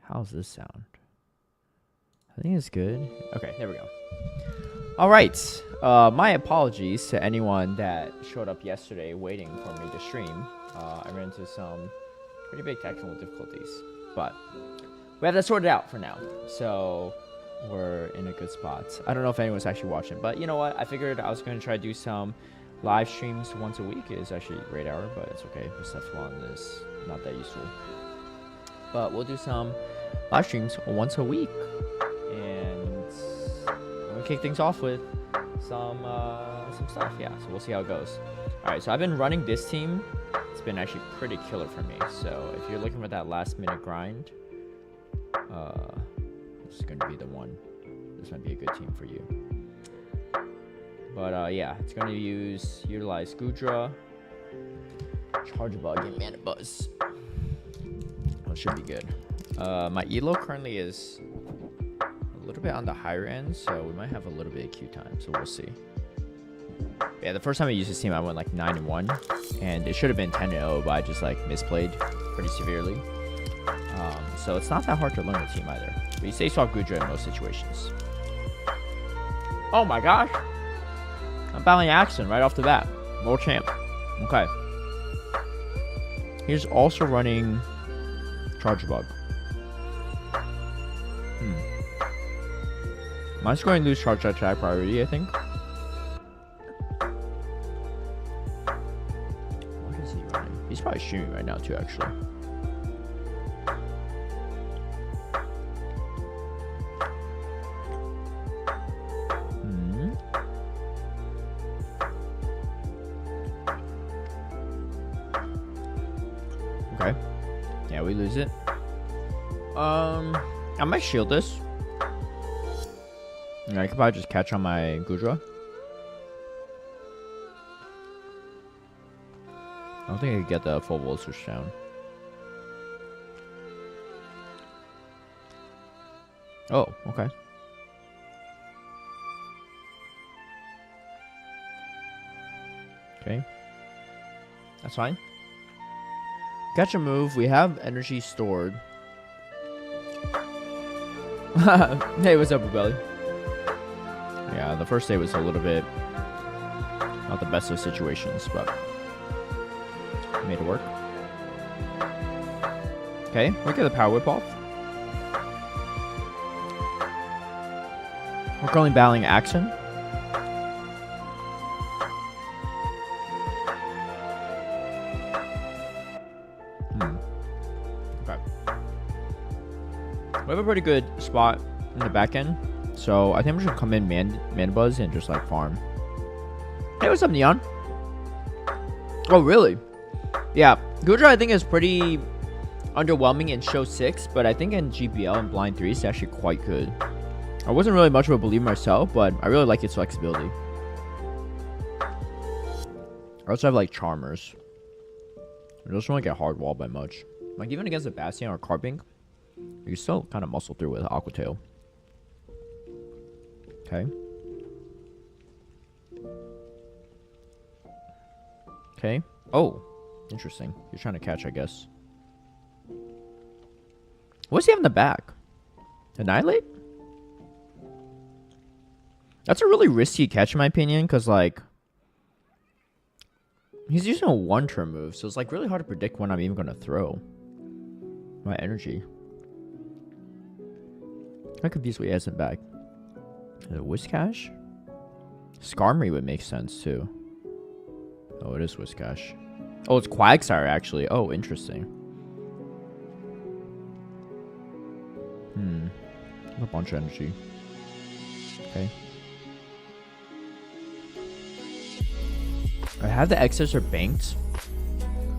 How's this sound? I think it's good. Okay, there we go. All right. My apologies to anyone that showed up yesterday waiting for me to stream. I ran into some pretty big technical difficulties, but we have that sorted out for now. So we're in a good spot. I don't know if anyone's actually watching, but you know what? I figured I was going to try to do some live streams once a week. It's actually a great hour, but it's okay. Perceptual is not that useful. But we'll do some live streams once a week. And I'm going to kick things off with some stuff. Yeah, so we'll see how it goes. Alright, so I've been running this team. It's been actually pretty killer for me. So if you're looking for that last minute grind, this is going to be the one. This might be a good team for you. But yeah, it's going to utilize GOODRA, Charge Bug, and Mana Buzz. That should be good. My elo currently is a little bit on the higher end, so we might have a little bit of queue time, so we'll see. Yeah, the first time I used this team, I went like 9-1, and it should have been 10-0, but I just like misplayed pretty severely. So it's not that hard to learn the team either. But you stay swap GOODRA in most situations. Oh my gosh! I'm battling Axon right off the bat. World champ. Okay. He's also running Charge Bug. Mine's going to lose Charge Attack priority, I think. What is he running? He's probably streaming right now too, actually. Okay. Yeah, we lose it. I might shield this. Yeah, I could probably just catch on my GOODRA. I don't think I could get the full volt switch down. Oh, okay. Okay. That's fine. Catch a move. We have energy stored. Hey, what's up, Rebelli? Yeah, the first day was a little bit not the best of situations, but made it work. Okay, we get the power whip off. We're currently battling Axon. Okay. We have a pretty good spot in the back end. So I think I'm just gonna come in Mana Buzz and just like farm. Hey, what's up, Neon? Oh, really? Yeah, GOODRA I think is pretty underwhelming in Show 6, but I think in GBL and Blind 3 it's actually quite good. I wasn't really much of a believer myself, but I really like its flexibility. I also have like Charmers. I just don't want to get hard walled by much. Like even against a Bastion or Carbink, you still kind of muscle through with Aqua Tail. Okay. Okay. Oh, interesting. You're trying to catch, I guess. What's he have in the back? Annihilate? That's a really risky catch in my opinion, because like he's using a one-turn move, so it's like really hard to predict when I'm even going to throw my energy. I'm confused what he has in back. Whiscash? Skarmory would make sense too. Oh, it is Whiscash. Oh, it's Quagsire actually. Oh, interesting. A bunch of energy. Okay. I have the excess or banked,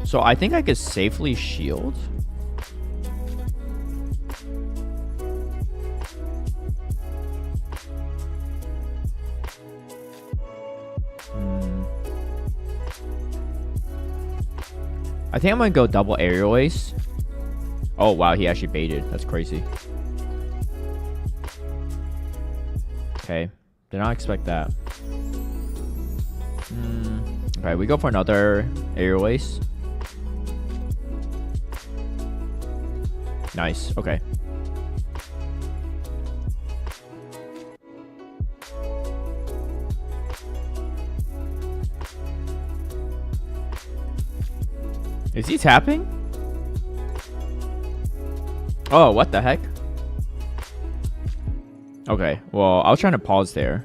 so I think I could safely shield. I think I'm gonna go double aerial ace. Oh wow, he actually baited. That's crazy. Okay, did not expect that. Okay, we go for another aerial ace. Nice. Okay. Is he tapping? Oh, what the heck? Okay, well, I was trying to pause there.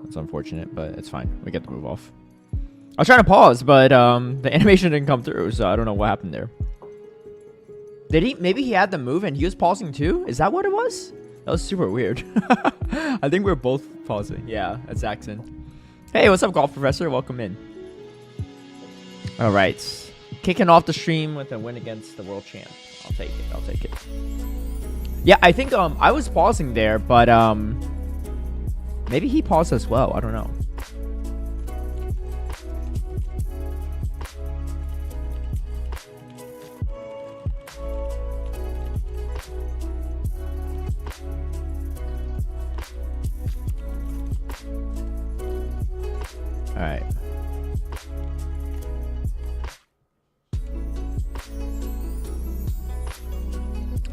That's unfortunate, but it's fine. We get the move off. I was trying to pause, but the animation didn't come through, so I don't know what happened there. Did he? Maybe he had the move and he was pausing too? Is that what it was? That was super weird. I think we're both pausing. Yeah, that's Jackson. Hey, what's up, Golf Professor? Welcome in. All right. Kicking off the stream with a win against the world champ. I'll take it. I'll take it. Yeah, I think I was pausing there, but maybe he paused as well. I don't know. All right.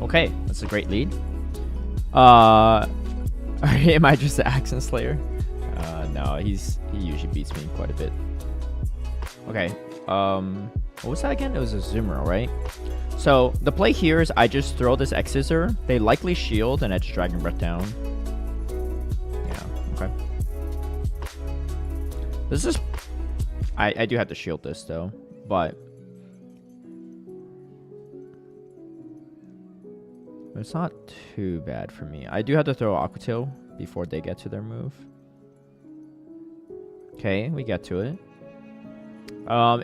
Okay, that's a great lead. Am I just an accent slayer? No, he usually beats me quite a bit. Okay, what was that again? It was a Zoomer, right? So the play here is I just throw this X Scissor. They likely shield and I just Dragon Breath down. Yeah, okay. This is... I do have to shield this though, but... It's not too bad for me. I do have to throw Aqua Tail before they get to their move. Okay, we get to it.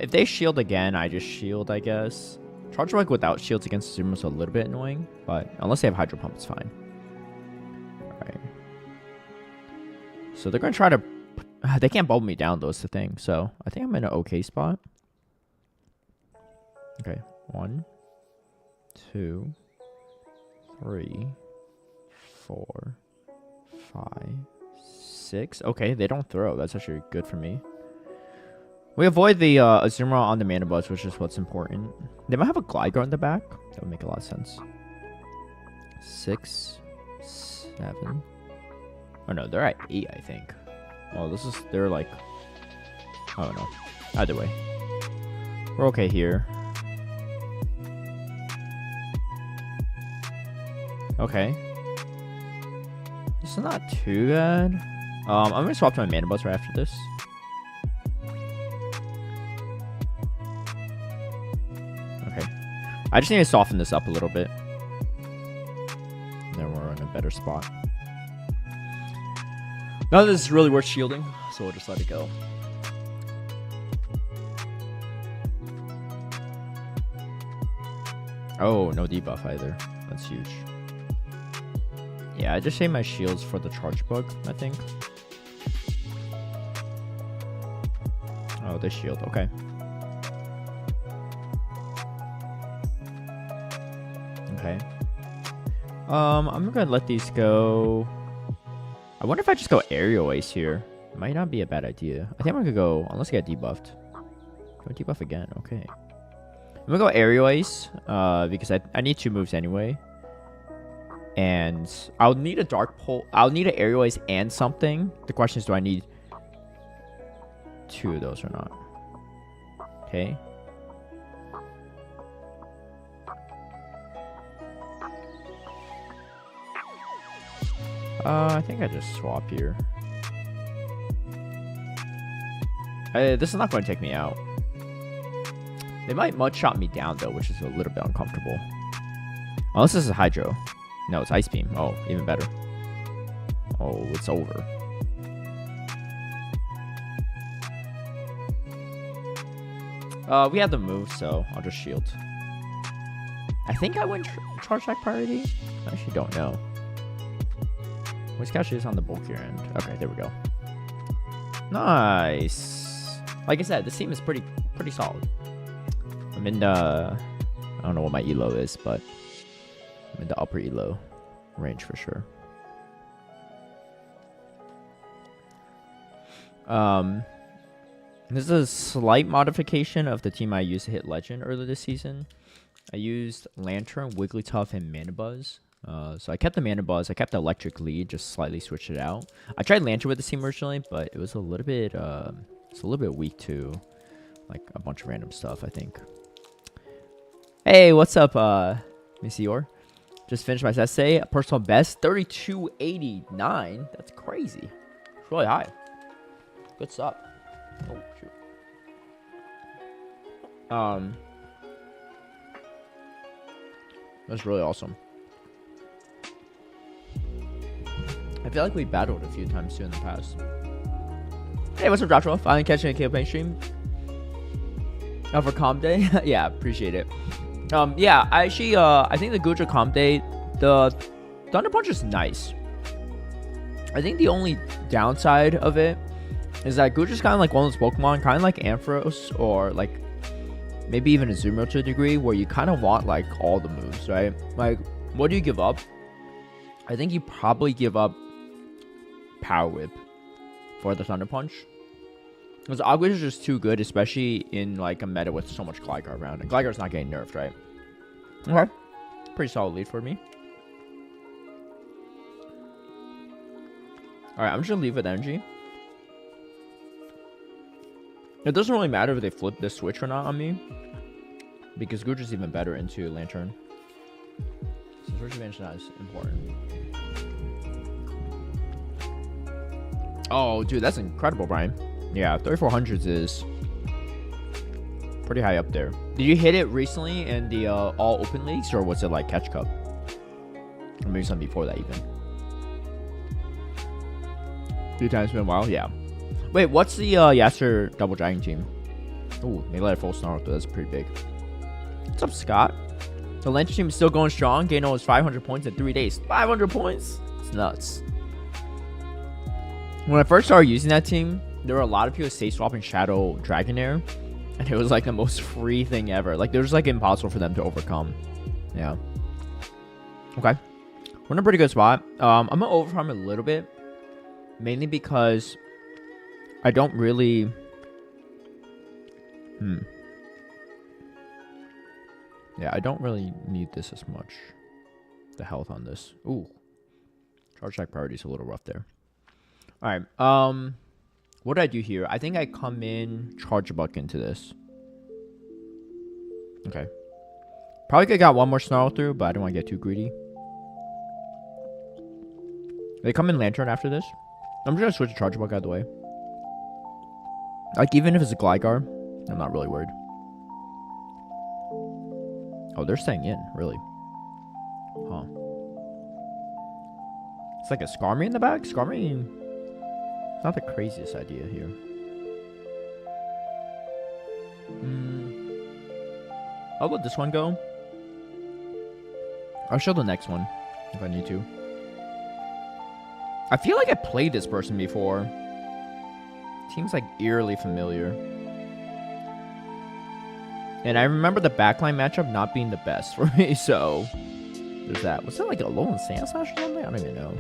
If they shield again, I just shield, I guess. Charge Bug without shields against Zoomer is a little bit annoying, but unless they have Hydro Pump, it's fine. Alright. So they're going to try to... They can't bubble me down, though, is the thing. So I think I'm in an okay spot. Okay. 1, 2... 3, 4, 5, 6. Okay, they don't throw. That's actually good for me. We avoid the Azumarill on the Mana Buzz, which is what's important. They might have a Gligar in the back. That would make a lot of sense. 6, 7. Oh no, they're at 8, I think. Oh, this is... They're like... I don't know. Either way. We're okay here. Okay. This is not too bad. I'm gonna swap to my Mana Buzz right after this. Okay. I just need to soften this up a little bit. Then we're in a better spot. None of this is really worth shielding, so we'll just let it go. Oh, no debuff either. That's huge. Yeah, I just saved my shields for the Charge Bug, I think. Oh, they shield. Okay. Okay. I'm gonna let these go. I wonder if I just go Aerial Ace here. It might not be a bad idea. I think I'm gonna go, unless I get debuffed. Go debuff again. Okay. I'm gonna go Aerial Ace, because I need 2 moves anyway. And I'll need a Dark Pulse. I'll need an Aerial Ace and something. The question is, do I need 2 of those or not? Okay. I think I just swap here. This is not going to take me out. They might Mud Shot me down though, which is a little bit uncomfortable. Unless this is Hydro. No, it's Ice Beam. Oh, even better. Oh, it's over. We have the move, so I'll just shield. I think I went Charge Attack priority. I actually don't know. Which actually is on the bulkier end. Okay, there we go. Nice. Like I said, this team is pretty solid. I'm in the... I don't know what my elo is, but I'm in the upper elo range for sure. This is a slight modification of the team I used to hit Legend earlier this season. I used Lantern, Wigglytuff, and Mana Buzz. So I kept the Mana Buzz, I kept the Electric Lead, just slightly switched it out. I tried Lantern with the team originally, but it was a little bit weak to like a bunch of random stuff, I think. Hey, what's up, Monsieur? Just finished my essay. Personal best, 3289. That's crazy. It's really high. Good stuff. Oh, shoot. That's really awesome. I feel like we battled a few times too in the past. Hey, what's up, Joshua? Finally catching a campaign stream. For comp day? Yeah, appreciate it. Yeah, I actually, I think the GOODRA comp day, the Thunder Punch is nice. I think the only downside of it is that GOODRA's kind of like one of those Pokemon, kind of like Ampharos or like maybe even Azumarill to a degree, where you kind of want like all the moves, right? Like, what do you give up? I think you probably give up Power Whip for the Thunder Punch. Because Aguish is just too good, especially in like a meta with so much Gligar around. And Gligar's not getting nerfed, right? Okay. Pretty solid lead for me. Alright, I'm just going to leave with energy. It doesn't really matter if they flip this switch or not on me. Because GOODRA's even better into Lantern. So switch advantage not as important. Oh, dude, that's incredible, Brian. Yeah, 3400s is pretty high up there. Did you hit it recently in the all open leagues, or was it like Catch Cup? Or maybe something before that even. 2 times been a while, yeah. Wait, what's the Yasser Double Dragon team? Ooh, they let it full snarl though. That's pretty big. What's up, Scott? The Lantern team is still going strong. Gained almost 500 points in 3 days. 500 points? It's nuts. When I first started using that team, there were a lot of people safe swapping Shadow Dragonair, and it was like the most free thing ever. Like, it was like impossible for them to overcome. Yeah. Okay. We're in a pretty good spot. I'm gonna overfarm a little bit, mainly because I don't really. Yeah, I don't really need this as much. The health on this. Ooh. Charge attack priority is a little rough there. Alright, what did I do here? I think I come in, charge a buck into this. Okay. Probably could have got one more snarl through, but I don't want to get too greedy. They come in Lantern after this. I'm just going to switch to charge buck out of the way. Like, even if it's a Gligar, I'm not really worried. Oh, they're staying in, really. Huh. It's like a Skarmory in the back? Skarmory... It's not the craziest idea here. I'll let this one go. I'll show the next one if I need to. I feel like I played this person before. Seems like eerily familiar. And I remember the backline matchup not being the best for me, so there's that. Was that like a Alolan Sandslash or something? I don't even know.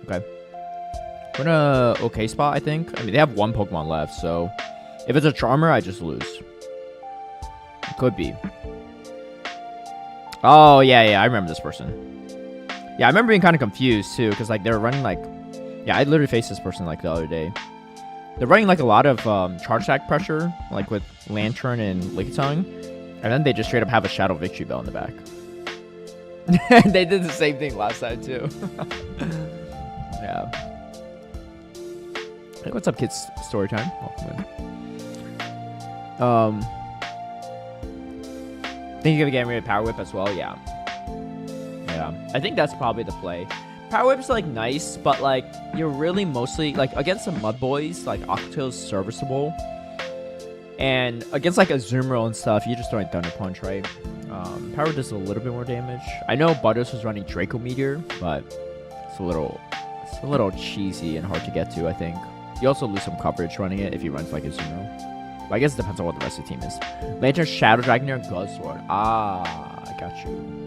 Okay. We're in a okay spot, I think. I mean, they have 1 Pokemon left, so if it's a Charmer, I just lose. It could be. Oh, yeah, I remember this person. Yeah, I remember being kind of confused, too, because, like, they were running, like... Yeah, I literally faced this person, like, the other day. They're running, like, a lot of charge attack pressure, like, with Lantern and Lickitung, and then they just straight up have a Shadow Victory Bell in the back. They did the same thing last time, too. Yeah. Hey, what's up, kids? Story time. Welcome in. Think you're gonna get rid of Power Whip as well? Yeah. Yeah. I think that's probably the play. Power Whip's like nice, but like you're really mostly like against the Mud Boys, like Octo's serviceable. And against like Azumarill and stuff, you're just throwing Thunder Punch, right? Power Whip does a little bit more damage. I know Butters was running Draco Meteor, but it's a little cheesy and hard to get to, I think. You also lose some coverage running it if you run like Azumarill. But I guess it depends on what the rest of the team is. Lantern, Shadow Dragonair, Guzzlord. Ah, I got you.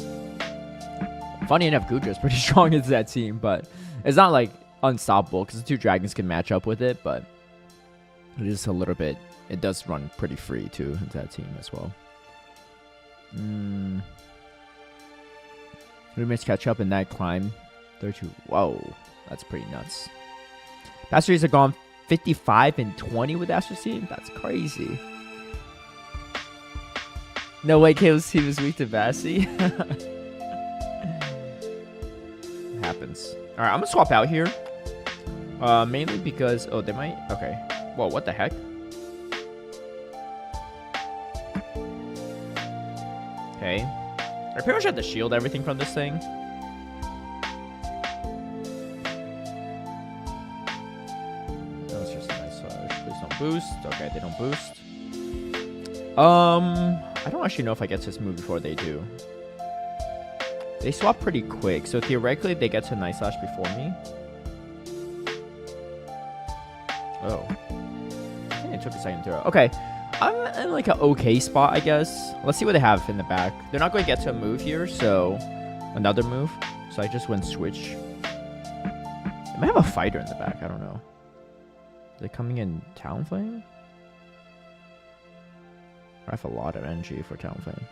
Funny enough, GOODRA is pretty strong into that team, but it's not like unstoppable because the 2 dragons can match up with it, but it is a little bit. It does run pretty free too into that team as well. Roommates catch up in that climb. 32. Whoa, that's pretty nuts. Past 3 have gone 55 and 20 with Astro Team. That's crazy. No way, he was weak to Vassy. Happens. All right, I'm gonna swap out here. Mainly because they might. Okay. Whoa, what the heck? Okay. I pretty much have to shield everything from this thing. That's just a nice please don't boost. Okay, they don't boost. I don't actually know if I get to this move before they do. They swap pretty quick, so theoretically they get to Night Slash before me. Oh. I think it took a second to throw. Okay. I'm in like an okay spot, I guess. Let's see what they have in the back. They're not going to get to a move here, so another move. So I just went switch. They might have a fighter in the back. I don't know. Are they coming in Talonflame? I have a lot of energy for Talonflame.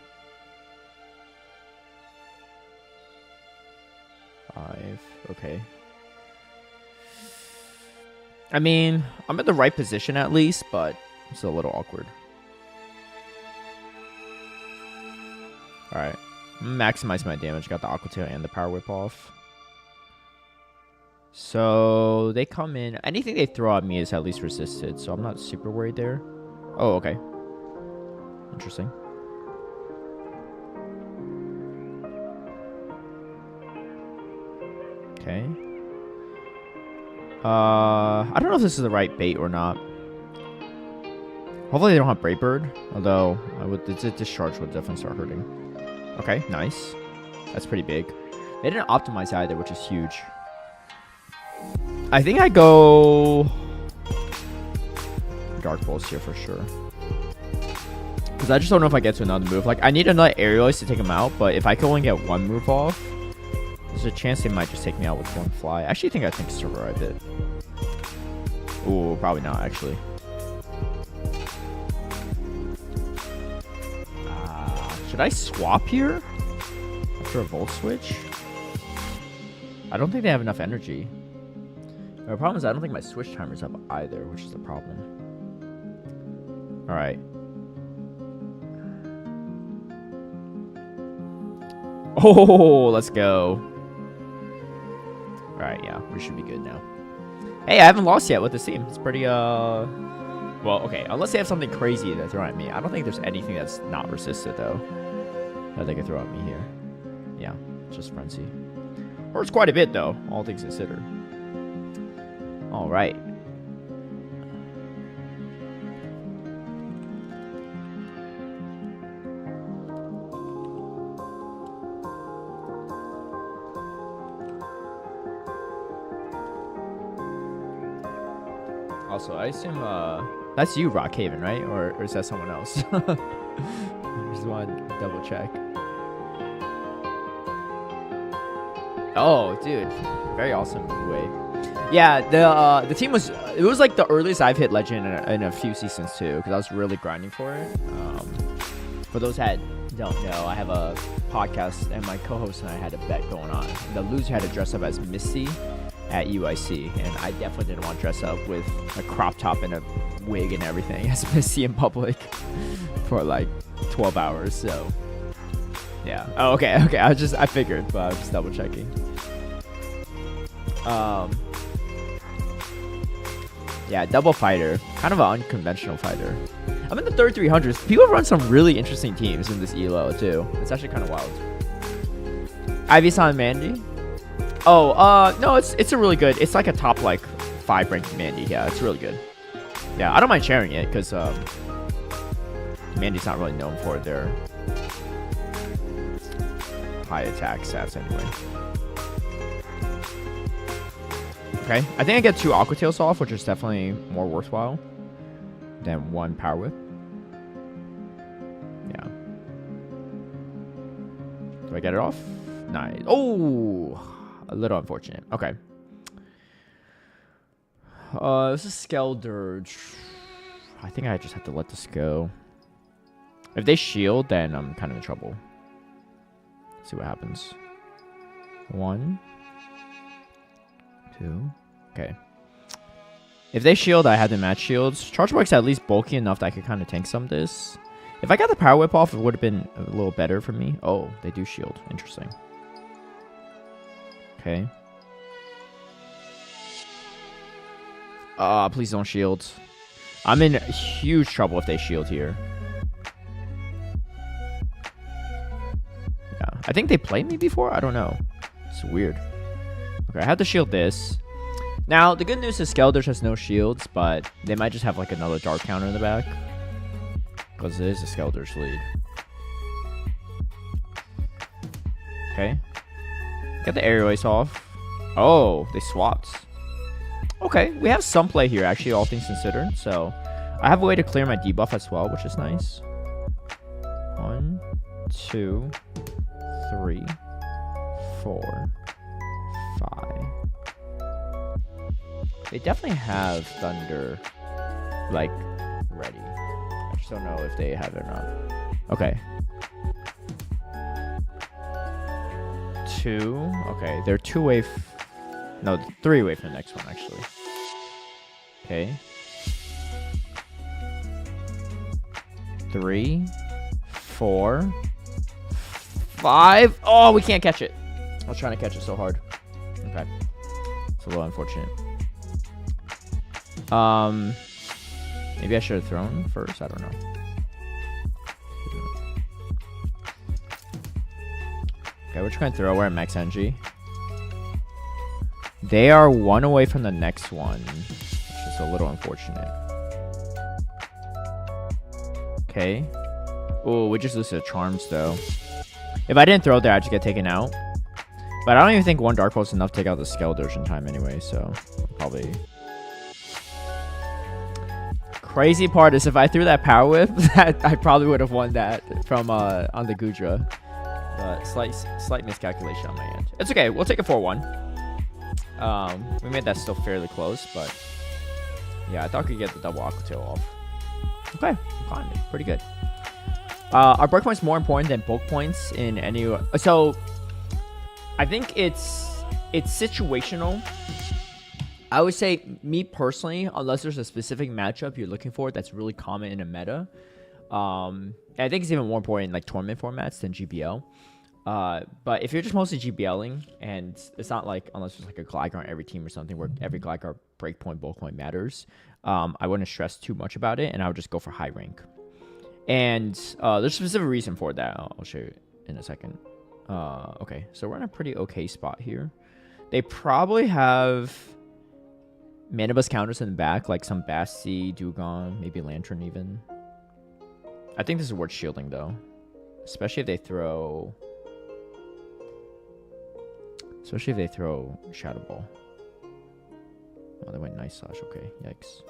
5. Okay. I mean, I'm in the right position at least, but it's a little awkward. Alright. Maximize my damage. Got the Aqua Tail and the Power Whip off. So they come in. Anything they throw at me is at least resisted, so I'm not super worried there. Oh, okay. Interesting. Okay. I don't know if this is the right bait or not. Hopefully they don't have Brave Bird, although the discharge would definitely start hurting. Okay, nice. That's pretty big. They didn't optimize either, which is huge. I think I go Dark Pulse here for sure. Because I just don't know if I get to another move. Like, I need another Aerial Ace to take him out, but if I can only get one move off, there's a chance they might just take me out with one fly. I actually think I can survive it. Ooh, probably not, actually. Should I swap here? After a Volt Switch? I don't think they have enough energy. The problem is I don't think my switch timer's up either, which is the problem. Alright. Oh, let's go. Alright, yeah, we should be good now. Hey, I haven't lost yet with this team. It's pretty, well, okay, unless they have something crazy to throw at me. I don't think there's anything that's not resisted, though, that they could throw at me here. Yeah, just Frenzy. Or it's quite a bit, though, all things considered. All right. Also, I assume that's you, Rockhaven, right? Or is that someone else? Just want to double check. Oh, dude, very awesome way. Yeah, the team was like the earliest I've hit legend in a few seasons too, because I was really grinding for it. For those that don't know, I have a podcast and my co-host and I had a bet going on. The loser had to dress up as Misty at UIC, and I definitely didn't want to dress up with a crop top and a wig and everything as Misty in public for like 12 hours. So yeah. Oh, okay. I figured, but I was just double checking. Yeah, double fighter. Kind of an unconventional fighter. I'm in the third 300s. People run some really interesting teams in this ELO too. It's actually kind of wild. Ivysaur Mandy. Oh, no, it's a really good. It's like a top like 5 ranked Mandy. Yeah, it's really good. Yeah, I don't mind sharing it because Mandy's not really known for their high attack stats anyway. Okay, I think I get 2 Aqua Tails off, which is definitely more worthwhile than 1 Power Whip. Yeah. Do I get it off? Nice. Oh, a little unfortunate. Okay. This is Skeldurge. I think I just have to let this go. If they shield, then I'm kind of in trouble. Let's see what happens. 1, 2. Okay. If they shield, I have the match shields. Charge Mark's at least bulky enough that I could kind of tank some of this. If I got the Power Whip off, it would have been a little better for me. Oh, they do shield. Interesting. Okay. Please don't shield. I'm in huge trouble if they shield here. Yeah, I think they played me before. I don't know. It's weird. Okay, I have to shield this. Now, the good news is Skelders has no shields, but they might just have like another dark counter in the back. Because it is a Skelders lead. Okay. Got the aerial ace off. Oh, they swapped. Okay, we have some play here, actually, all things considered. So, I have a way to clear my debuff as well, which is nice. 1, 2, 3, 4, 5. They definitely have Thunder, like, ready. I just don't know if they have it or not. Okay. 2. Okay, they're 2-way. No, 3-way for the next one, actually. Okay. 3, 4, 5. Oh, we can't catch it. I was trying to catch it so hard. Okay. It's a little unfortunate. Maybe I should have thrown first. I don't know. Okay, we're trying to throw. We're at max energy. They are 1 away from the next one, which is a little unfortunate. Okay. Oh, we just lose to charms, though. If I didn't throw there, I'd just get taken out. But I don't even think 1 Dark Pulse is enough to take out the Skelders in time anyway, so probably... Crazy part is if I threw that Power Whip, that I probably would have won that from on the GOODRA. But slight miscalculation on my end. It's okay. We'll take a 4-1. We made that still fairly close, but yeah, I thought we could get the double Aqua Tail off. Okay, fine, pretty good. Are break points more important than bulk points in any? So, I think it's situational. I would say, me personally, unless there's a specific matchup you're looking for that's really common in a meta, and I think it's even more important in like tournament formats than GBL. But if you're just mostly GBLing, and it's not like, unless there's like a Gligar on every team or something where every Gligar breakpoint, bulk point matters, I wouldn't stress too much about it, and I would just go for high rank. And there's a specific reason for that. I'll show you in a second. Okay, so we're in a pretty okay spot here. They probably have Manibus counters in the back, like some Basti, Dugong, maybe Lantern even. I think this is worth shielding, though. Especially if they throw... Shadow Ball. Oh, they went Nice Slash. Okay, yikes.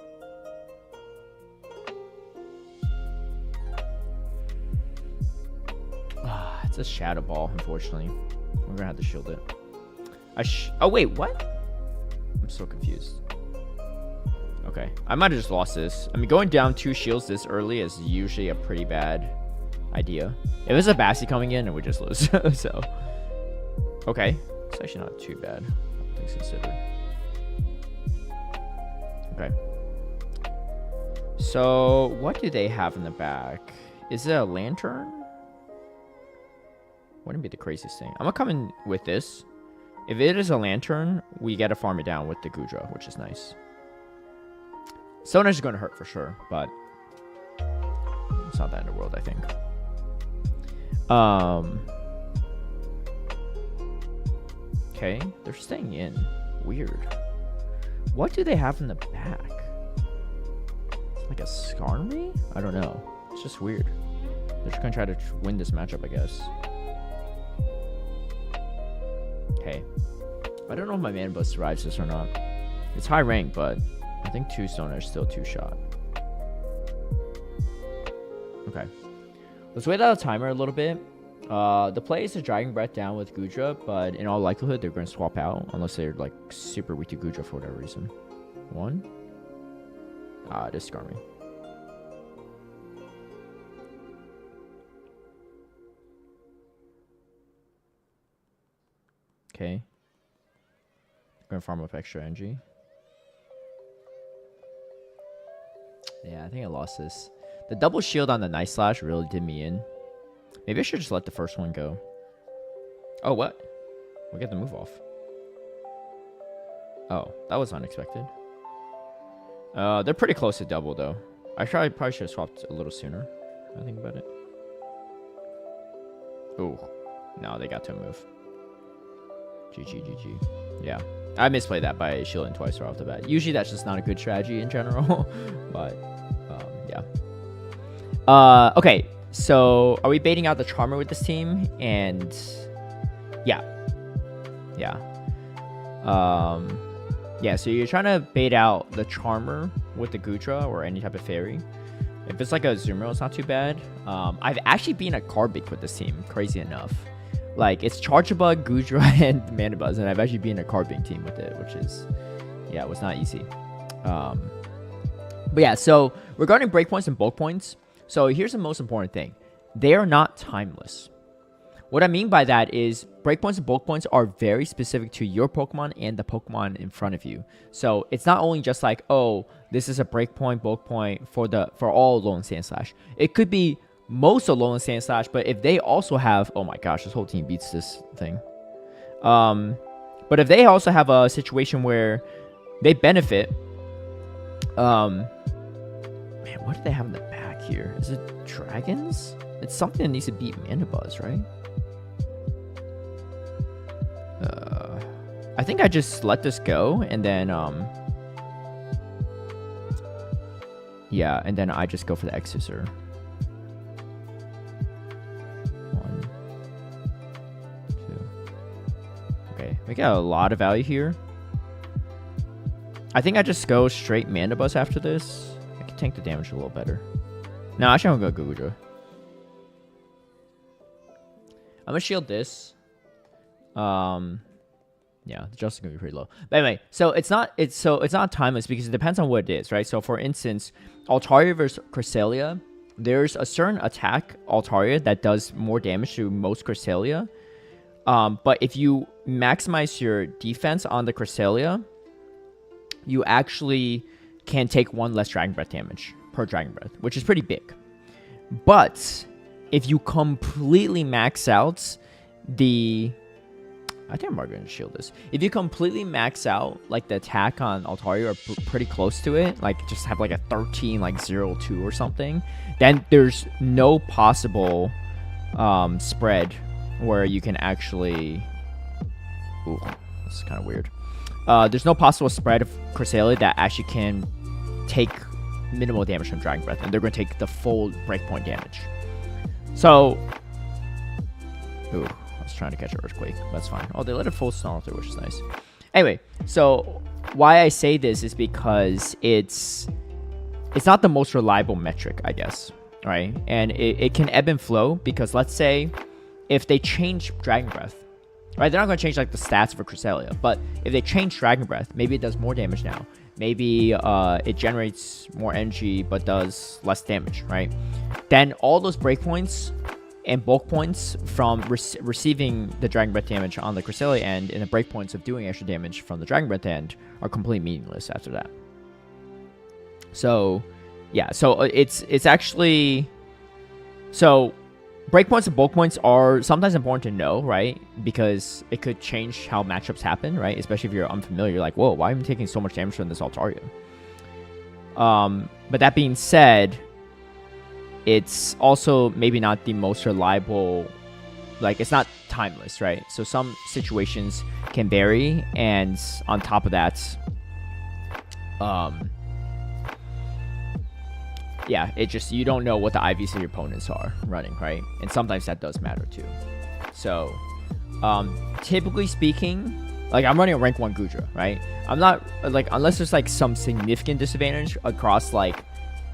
It's a Shadow Ball, unfortunately. We're gonna have to shield it. Oh, wait, what? I'm so confused. Okay, I might have just lost this. I mean, going down 2 shields this early is usually a pretty bad idea. If it's a Basti coming in, and we just lose. So, okay. It's actually not too bad, all things considered. Okay. So, what do they have in the back? Is it a Lantern? Wouldn't be the craziest thing. I'm gonna come in with this. If it is a Lantern, we get to farm it down with the GOODRA, which is nice. Sonar is going to hurt for sure, but it's not the end of the world, I think. Okay, they're staying in. Weird. What do they have in the back? Like a Skarmory? I don't know. It's just weird. They're just going to try to win this matchup, I guess. Okay. I don't know if my Manibus survives this or not. It's high rank, but I think 2 Stoner is still 2-shot. Okay. Let's wait out a timer a little bit. The play is to Dragon Breath down with GOODRA, but in all likelihood, they're going to swap out unless they're like super weak to GOODRA for whatever reason. 1. It is Skarmory. Okay. Going to farm up extra energy. Yeah, I think I lost this. The double shield on the Night Slash really did me in. Maybe I should just let the first one go. Oh, what? We get the move off. Oh, that was unexpected. They're pretty close to double, though. I probably should have swapped a little sooner. I think about it. Oh, no, they got to move. GG. Yeah, I misplayed that by shielding twice right off the bat. Usually that's just not a good strategy in general. But, yeah. Okay, so are we baiting out the Charmer with this team? And, yeah. Yeah, so you're trying to bait out the Charmer with the GOODRA or any type of fairy. If it's like a Zoomer, it's not too bad. I've actually been a Carbink with this team, crazy enough. Like, it's Charjabug, GOODRA, and Mandibuzz, and I've actually been a Carbink team with it, which is, yeah, it was not easy. But yeah, so regarding breakpoints and bulk points, so here's the most important thing. They are not timeless. What I mean by that is breakpoints and bulk points are very specific to your Pokemon and the Pokemon in front of you. So it's not only just like, oh, this is a breakpoint, bulk point for all Alolan Sandslash. It could be most Alolan Sandslash, but if they also have, oh my gosh, this whole team beats this thing. But if they also have a situation where they benefit, man, what do they have in the back here? Is it dragons? It's something that needs to beat Mandibuzz, right? I think I just let this go, and then, yeah, and then I just go for the X-Scissor. 1, 2. Okay, we got a lot of value here. I think I just go straight Mandibuzz after this. I can tank the damage a little better. No, actually I'm gonna go GOODRA. I'm gonna shield this. Yeah, the justice is gonna be pretty low. But anyway, so it's not timeless because it depends on what it is, right? So for instance, Altaria versus Cresselia, there's a certain attack Altaria that does more damage to most Cresselia. But if you maximize your defense on the Cresselia, you actually can take 1 less Dragon Breath damage per Dragon Breath, which is pretty big. But if you completely max out the... I think I'm already going to shield this. If you completely max out, like, the attack on Altaria or pretty close to it, like, just have, like, a 13, like, 0-2 or something, then there's no possible spread where you can actually... Ooh, this is kind of weird. There's no possible spread of Cresselia that actually can take minimal damage from Dragon Breath, and they're going to take the full breakpoint damage. So... Ooh. I was trying to catch an Earthquake. That's fine. Oh, they let it full snarl through, which is nice. Anyway, so why I say this is because it's not the most reliable metric, I guess, right? And it can ebb and flow because let's say if they change Dragon Breath, right? They're not going to change like the stats for Cresselia, but if they change Dragon Breath, maybe it does more damage now. Maybe it generates more energy but does less damage, right? Then all those breakpoints and bulk points from receiving the Dragon Breath damage on the Cresselia end and the breakpoints of doing extra damage from the Dragon Breath end are completely meaningless after that. So, yeah, so it's actually... So, breakpoints and bulk points are sometimes important to know, right? Because it could change how matchups happen, right? Especially if you're unfamiliar. You're like, whoa, why am I taking so much damage from this Altaria? But that being said... It's also maybe not the most reliable, like it's not timeless, right? So some situations can vary, and on top of that, yeah, it just, you don't know what the IVs of your opponents are running, right? And sometimes that does matter too. So, typically speaking, like I'm running a rank 1 GOODRA, right? I'm not, like, unless there's like some significant disadvantage across like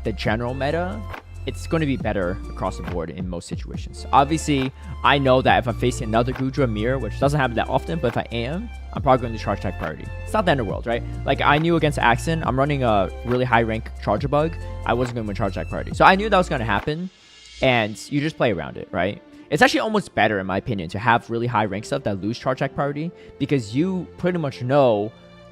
the general meta, it's going to be better across the board in most situations. Obviously, I know that if I'm facing another GOODRA mirror, which doesn't happen that often, but if I am, I'm probably going to charge attack priority. It's not the end of the world, right? Like, I knew against Axon, I'm running a really high rank Charjabug. I wasn't going to win charge attack priority. So I knew that was going to happen, and you just play around it, right? It's actually almost better, in my opinion, to have really high rank stuff that lose charge attack priority, because you pretty much know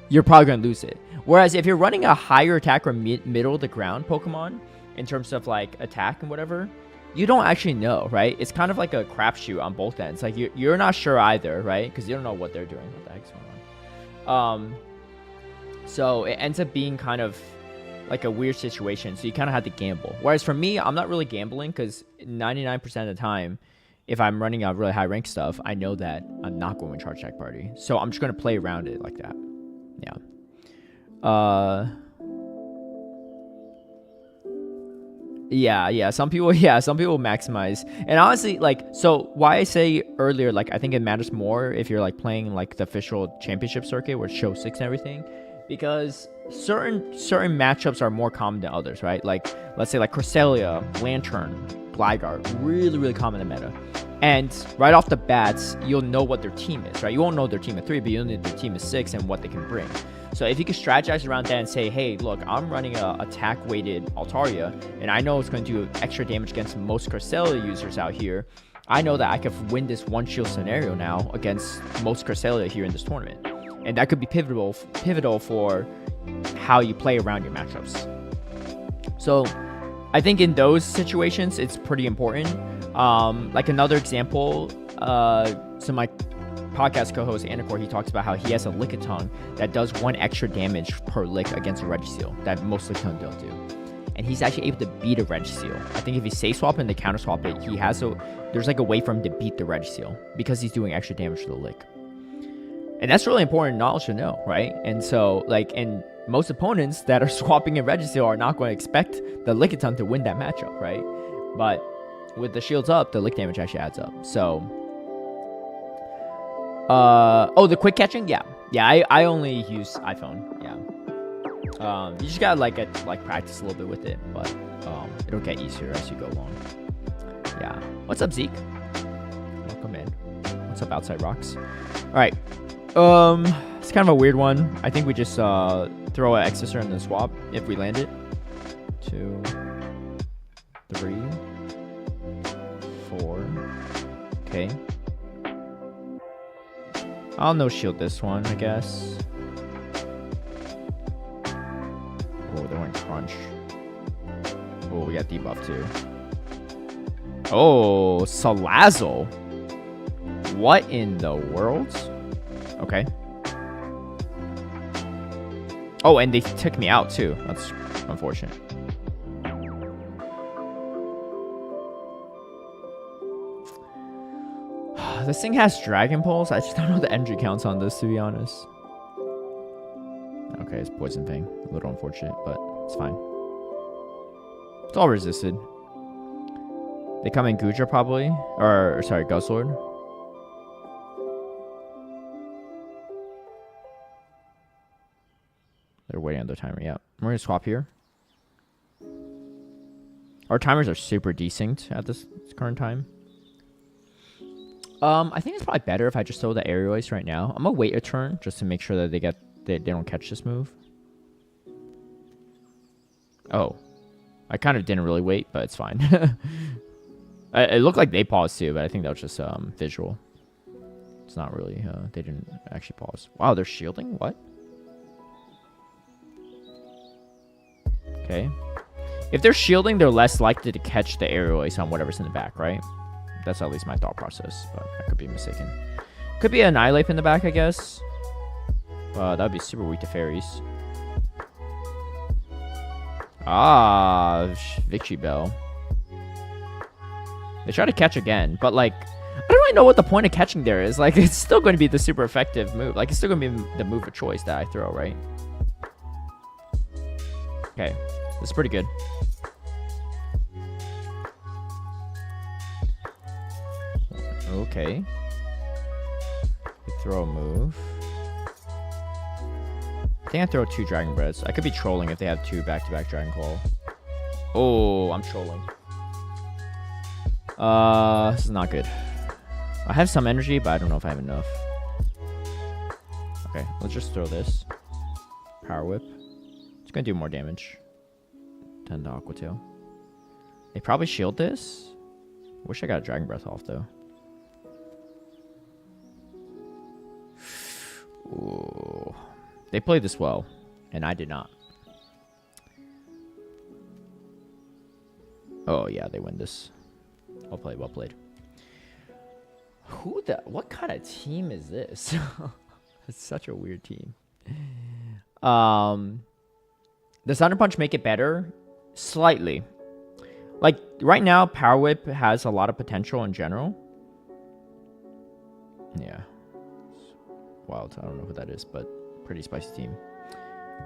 you're probably going to lose it. Whereas if you're running a higher attack or middle of the ground Pokemon, in terms of like attack and whatever, you don't actually know, right? It's kind of like a crapshoot on both ends. Like you're not sure either, right? Because you don't know what they're doing. What the heck's going on? So it ends up being kind of like a weird situation. So you kind of have to gamble. Whereas for me, I'm not really gambling because 99% of the time, if I'm running out really high rank stuff, I know that I'm not going to charge tech party. So I'm just going to play around it like that. Yeah. Some people maximize. And honestly, like, so why I say earlier, like, I think it matters more if you're like playing like the official championship circuit where it's show 6 and everything, because certain matchups are more common than others, right? Like, let's say like Cresselia, Lantern, Gligar, really common in meta. And right off the bats, you'll know what their team is, right? You won't know their team at 3, but you'll know their team is 6 and what they can bring. So if you can strategize around that and say, hey, look, I'm running a attack-weighted Altaria, and I know it's going to do extra damage against most Cresselia users out here, I know that I could win this one-shield scenario now against most Cresselia here in this tournament. And that could be pivotal for how you play around your matchups. So I think in those situations, it's pretty important. Like another example, so my podcast co-host Anacor, he talks about how he has a Lickitung that does 1 extra damage per lick against a Registeel that most Lickitung don't do. And he's actually able to beat a Registeel. I think if he safe swap and they counter swap it, there's like a way for him to beat the Registeel because he's doing extra damage to the lick. And that's really important knowledge to know, right? And so, like, and most opponents that are swapping in Registeel are not going to expect the Lickitung to win that matchup, right? But with the shields up, the lick damage actually adds up. So, the quick catching, yeah, I only use iPhone, yeah. You just gotta like practice a little bit with it, but it'll get easier as you go along. Yeah. What's up, Zeke? Welcome in. What's up, Outside Rocks? All right. It's kind of a weird one. I think we just throw an Exeter in the swap if we land it. 2, 3, 4. Okay. I'll no shield this one, I guess. Oh, they went crunch. Oh, we got debuff too. Oh, Salazzle. What in the world? Okay. Oh, and they took me out too. That's unfortunate. This thing has Dragon Pulse. I just don't know the energy counts on this, to be honest. Okay, it's Poison Peng. A little unfortunate, but it's fine. It's all resisted. They come in GOODRA probably. Or sorry, Guzzlord. They're waiting on their timer. Yeah. We're going to swap here. Our timers are super decent at this current time. I think it's probably better if I just throw the Aerial Ace right now. I'm going to wait a turn just to make sure that they don't catch this move. Oh. I kind of didn't really wait, but it's fine. It looked like they paused too, but I think that was just visual. It's not really, they didn't actually pause. Wow, they're shielding? What? Okay. If they're shielding, they're less likely to catch the Aerial Ace on whatever's in the back, right? That's at least my thought process, but I could be mistaken. Could be an Annihilate in the back, I guess. That would be super weak to fairies. Ah, Victory Bell. They try to catch again, but like, I don't really know what the point of catching there is. Like, it's still going to be the super effective move. Like, it's still going to be the move of choice that I throw, right? Okay, this is pretty good. Okay. We throw a move. I think I throw 2 Dragon Breaths. I could be trolling if they have 2 back-to-back Dragon Claw. Oh, I'm trolling. This is not good. I have some energy, but I don't know if I have enough. Okay, let's just throw this. Power Whip. It's gonna do more damage. 10 to Aqua Tail. They probably shield this. Wish I got a Dragon Breath off though. Ooh. They played this well, and I did not. Oh, yeah, they win this. Well played, well played. What kind of team is this? It's such a weird team. Does Thunder Punch make it better? Slightly. Like, right now, Power Whip has a lot of potential in general. Yeah. Wild. I don't know who that is, but pretty spicy team.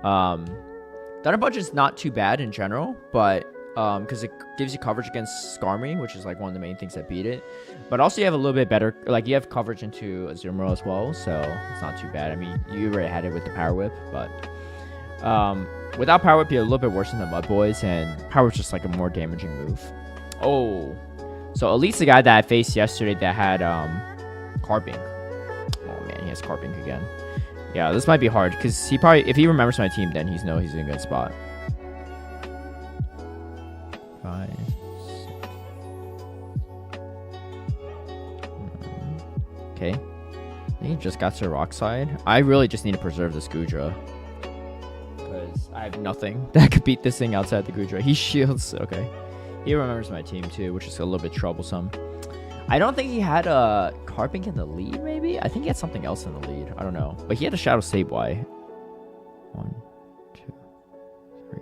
Thunder Punch is not too bad in general, but because it gives you coverage against Skarmy, which is like one of the main things that beat it. But also you have a little bit better, like you have coverage into Azumarill as well, so it's not too bad. I mean, you already had it with the Power Whip, but without Power Whip, you're a little bit worse than the Mud Boys, and Power Whip's just like a more damaging move. Oh, so Elite's the guy that I faced yesterday that had Carbink. Oh man, he has Carbink again. Yeah, this might be hard because he probably, if he remembers my team, then he's in a good spot. 5, 6. Okay. I think he just got to Rock Slide. I really just need to preserve this GOODRA because I have nothing that could beat this thing outside the GOODRA. He shields. Okay. He remembers my team too, which is a little bit troublesome. I don't think he had a Carbink in the lead, maybe? I think he had something else in the lead. I don't know. But he had a Shadow Sableye. 1, 2, 3.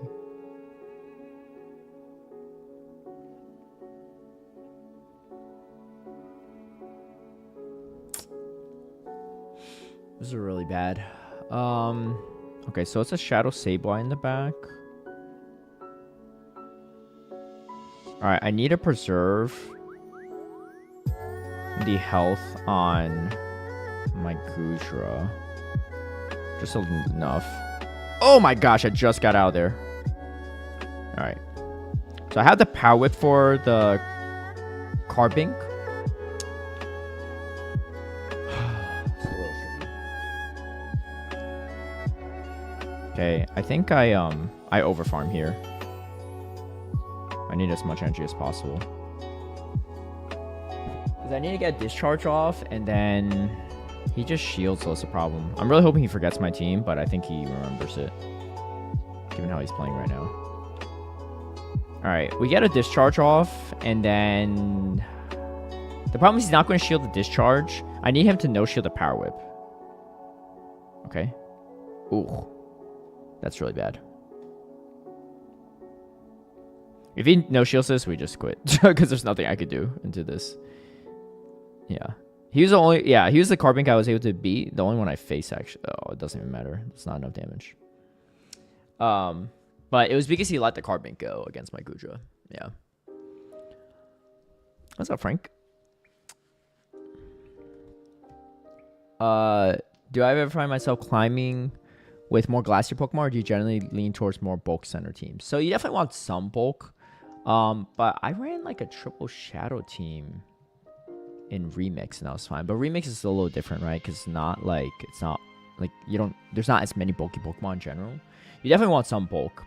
This is really bad. Okay, so it's a Shadow Sableye in the back. Alright, I need to preserve the health on my GOODRA. Just enough. Oh my gosh, I just got out of there. Alright. So I have the Power Whip for the Carbink. Okay, I think I overfarm here. I need as much energy as possible. I need to get Discharge off, and then he just shields, so it's a problem. I'm really hoping he forgets my team, but I think he remembers it, given how he's playing right now. Alright, we get a Discharge off, and then the problem is he's not going to shield the Discharge. I need him to no-shield the Power Whip. Okay. Ooh. That's really bad. If he no-shields this, we just quit, because there's nothing I could do into this. Yeah. He was the only, yeah, he was the Carbink I was able to beat. The only one I faced, actually. Oh, it doesn't even matter. It's not enough damage. But it was because he let the Carbink go against my GOODRA. Yeah. What's up, Frank? Do I ever find myself climbing with more Glacier Pokemon, or do you generally lean towards more bulk center teams? So you definitely want some bulk. But I ran like a triple shadow team in Remix, and that was fine. But Remix is a little different, right? Because it's not like there's not as many bulky Pokemon in general. You definitely want some bulk.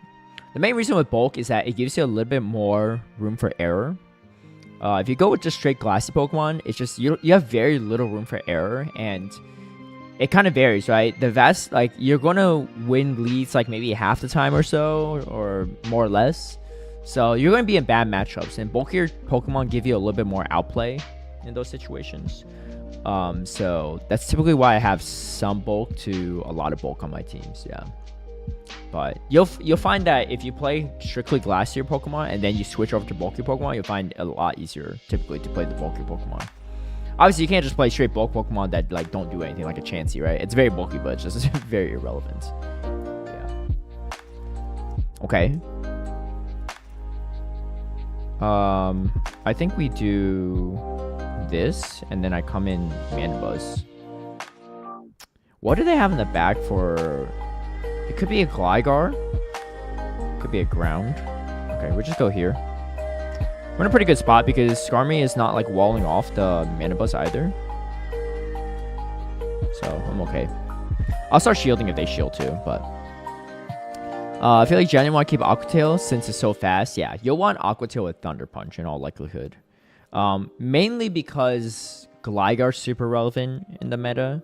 The main reason with bulk is that it gives you a little bit more room for error. If you go with just straight Glassy Pokemon, it's just you have very little room for error, and it kind of varies, right? The vast, like, you're gonna win leads like maybe half the time or so, or more or less. So you're gonna be in bad matchups, and bulkier Pokemon give you a little bit more outplay in those situations. So that's typically why I have some bulk to a lot of bulk on my teams. Yeah, but you'll find that if you play strictly Glacier Pokemon and then you switch over to bulky Pokemon, you'll find it a lot easier typically to play the bulky Pokemon. Obviously, you can't just play straight bulk Pokemon that like don't do anything, like a Chansey, right? It's very bulky, but it's just very irrelevant. Yeah. Okay. I think we do this, and then I come in Mandibuzz. What do they have in the back for? It could be a Gligar. Could be a Ground. Okay, we'll just go here. We're in a pretty good spot because Skarmy is not like walling off the Mandibuzz either. So I'm okay. I'll start shielding if they shield too, but I feel like Jenny want to keep Aqua Tail since it's so fast. Yeah, you'll want Aqua Tail with Thunder Punch in all likelihood. Mainly because Gligar's super relevant in the meta.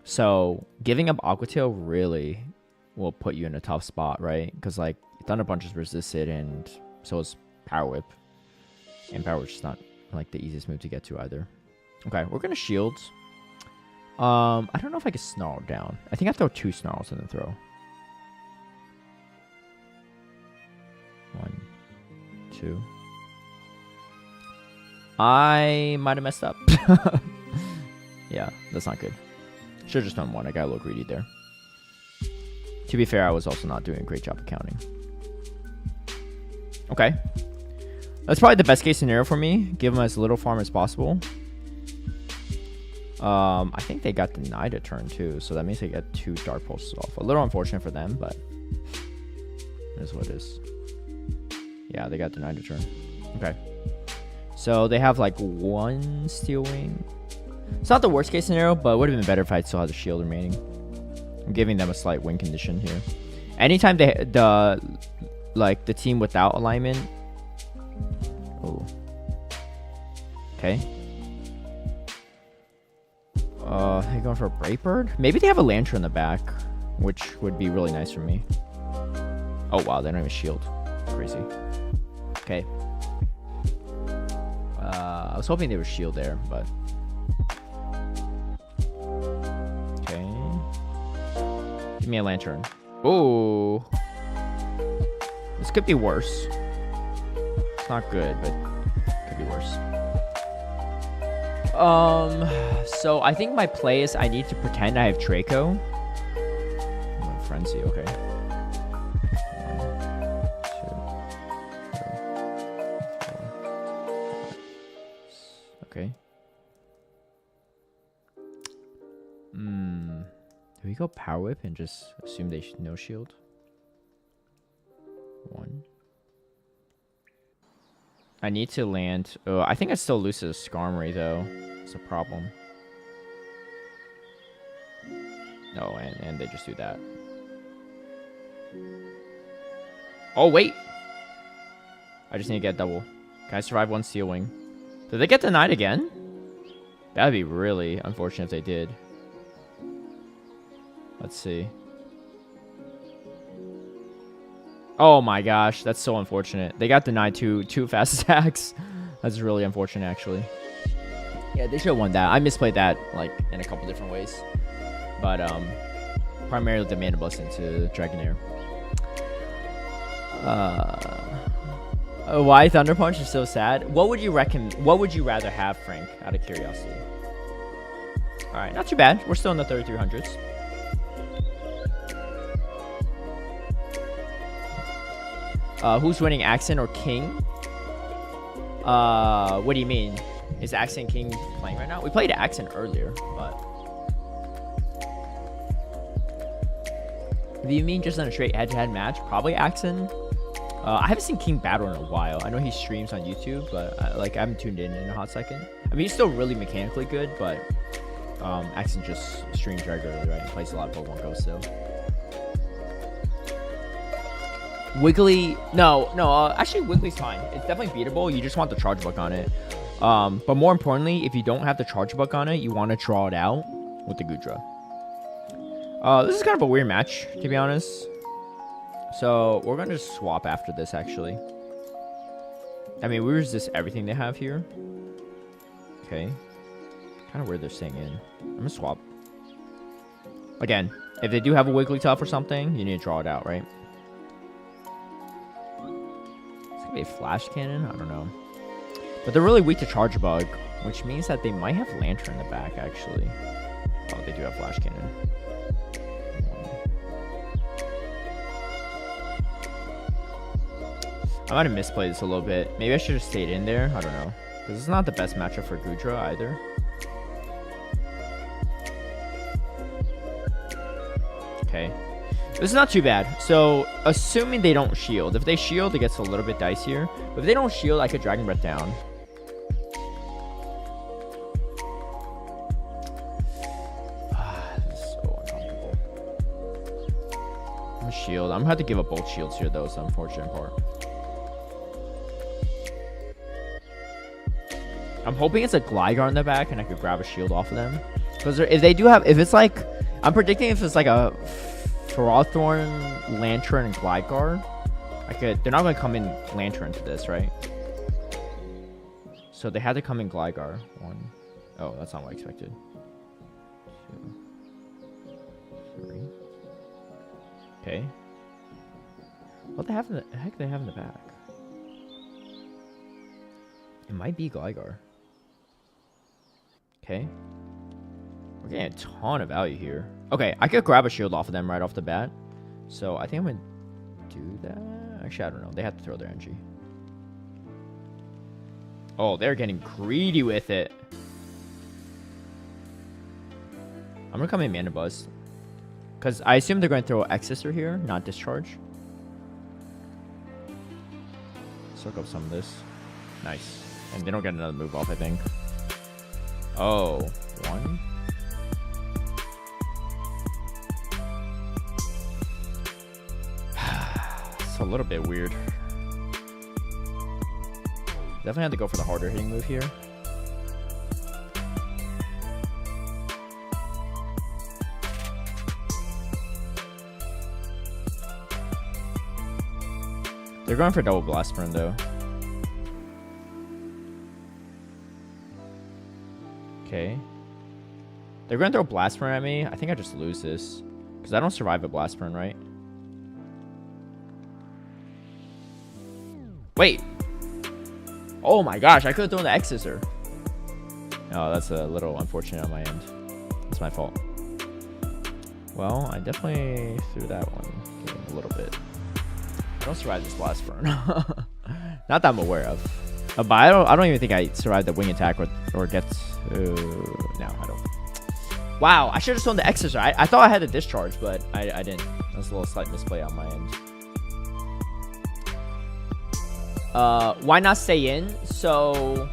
So giving up Aqua Tail really will put you in a tough spot, right? Because like Thunder Punch is resisted, and so is Power Whip. And power, which is not like the easiest move to get to either. Okay, we're gonna shield. I don't know if I can snarl down. I think I throw 2 snarls and then throw. 1, 2. I might have messed up. Yeah, that's not good. Should have just done 1. I got a little greedy there. To be fair, I was also not doing a great job of counting. Okay. That's probably the best case scenario for me. Give them as little farm as possible. I think they got denied a turn too, so that means they get 2 dark pulses off. A little unfortunate for them, but it is what it is. Yeah, they got denied a turn. Okay. So they have like 1 steel wing. It's not the worst case scenario, but it would have been better if I still had the shield remaining. I'm giving them a slight win condition here. Anytime the team without alignment. Oh. Okay. They're going for a Brightbird? Maybe they have a Lantern in the back, which would be really nice for me. Oh wow, they don't have a shield. Crazy. Okay. I was hoping they would shield there, but okay. Give me a Lantern. Oh, this could be worse. It's not good, but it could be worse. So I think my play is I need to pretend I have Draco. Frenzy, okay. 1, 2, 3, 4, 5. Okay. Do we go Power Whip and just assume they no shield? 1. I need to land. Oh, I think I still lose to the Skarmory though. It's a problem. No, and they just do that. Oh wait! I just need to get double. Can I survive 1 Steel Wing? Did they get denied again? That'd be really unfortunate if they did. Let's see. Oh my gosh, that's so unfortunate. They got denied two fast attacks. That's really unfortunate, actually. Yeah, they should have won that. I misplayed that like in a couple different ways, but primarily the Mana Blast into Dragonair. Why Thunder Punch is so sad? What would you rather have, Frank? Out of curiosity. All right, not too bad. We're still in the 3300s. Who's winning, Accent or King? What do you mean? Is Accent King playing right now? We played Accent earlier, but if you mean just in a straight head-to-head match, probably Accent. I haven't seen King battle in a while. I know he streams on YouTube, but I haven't tuned in a hot second. I mean, he's still really mechanically good, but Accent just streams regularly, right? He plays a lot of Pokemon Go still. Wiggly, no, actually Wiggly's fine. It's definitely beatable. You just want the charge buck on it. But more importantly, if you don't have the charge buck on it, you want to draw it out with the GOODRA. This is kind of a weird match, to be honest. So we're gonna just swap after this, actually. I mean, we resist everything they have here. Okay. Kind of weird they're staying in. I'm gonna swap. Again, if they do have a Wigglytuff or something, you need to draw it out, right? A Flash Cannon? I don't know. But they're really weak to Charge Bug, which means that they might have Lantern in the back, actually. Oh, they do have Flash Cannon. I might have misplayed this a little bit. Maybe I should have stayed in there. I don't know. This is not the best matchup for GOODRA either. Okay. This is not too bad. So, assuming they don't shield. If they shield, it gets a little bit dicier. But if they don't shield, I could Dragon Breath down. This is so uncomfortable. I'm gonna shield. I'm gonna have to give up both shields here, though. It's the unfortunate part. I'm hoping it's a Gligar in the back and I could grab a shield off of them. Because if they do have... If it's like... I'm predicting if it's like a... Ferrothorn, Lantern, and Gligar. They're not going to come in Lantern to this, right? So they had to come in Gligar. 1. Oh, that's not what I expected. 2, 3. Okay. What the heck do they have in the back? It might be Gligar. Okay. We're getting a ton of value here. Okay, I could grab a shield off of them right off the bat. So I think I'm going to do that. Actually, I don't know. They have to throw their energy. Oh, they're getting greedy with it. I'm going to come in Mana Buzz. Because I assume they're going to throw X-Scissor here, not Discharge. Soak up some of this. Nice. And they don't get another move off, I think. Oh, 1. It's a little bit weird. Definitely have to go for the harder hitting move here. They're going for double blast burn though. Okay. They're going to throw blast burn at me. I think I just lose this because I don't survive a blast burn, right? Wait. Oh my gosh, I could have thrown the X-Scissor. Oh, that's a little unfortunate on my end. It's my fault. Well, I definitely threw that one a little bit. I don't survive this blast burn. Not that I'm aware of. But I don't even think I survived the wing attack or get... no, I don't. Wow, I should have thrown the X-Scissor. I thought I had the discharge, but I didn't. That's a little slight misplay on my end. Why not stay in? So,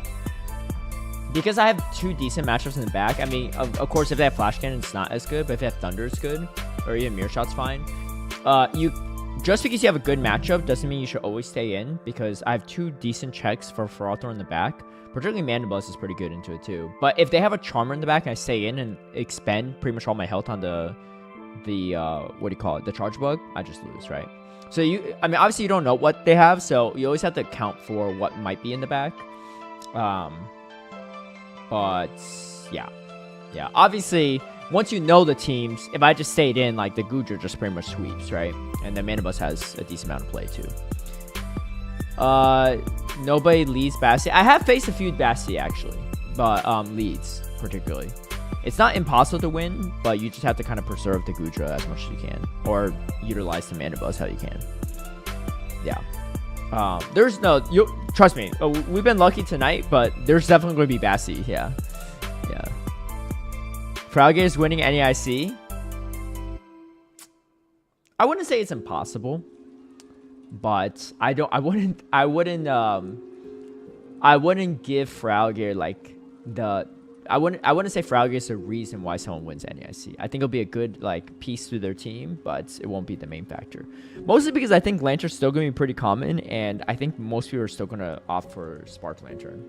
because I have 2 decent matchups in the back. I mean, of course, if they have Flash Cannon, it's not as good. But if they have Thunder, it's good. Or even Mirror Shot's fine. Just because you have a good matchup doesn't mean you should always stay in. Because I have 2 decent checks for Ferrothorn in the back. Particularly Mana Buzz is pretty good into it too. But if they have a Charmer in the back and I stay in and expend pretty much all my health on the what do you call it? The Charge Bug, I just lose, right? So I mean, obviously you don't know what they have, so you always have to account for what might be in the back. But yeah. Obviously, once you know the teams, if I just stayed in, like the GOODRA just pretty much sweeps, right? And then Mana Buzz has a decent amount of play too. Nobody leads Bassi. I have faced a few Bassi actually, but leads particularly. It's not impossible to win, but you just have to kind of preserve the GOODRA as much as you can, or utilize the Mana Buzz how you can. Yeah. There's no, trust me, we've been lucky tonight, but there's definitely going to be Bassi. Yeah. Frogger is winning NAIC. I wouldn't say it's impossible, but I wouldn't give Frogger like I wouldn't say Frogger is the reason why someone wins NAIC. I think it'll be a good like piece to their team, but it won't be the main factor. Mostly because I think Lantern's still going to be pretty common, and I think most people are still going to opt for Spark Lantern.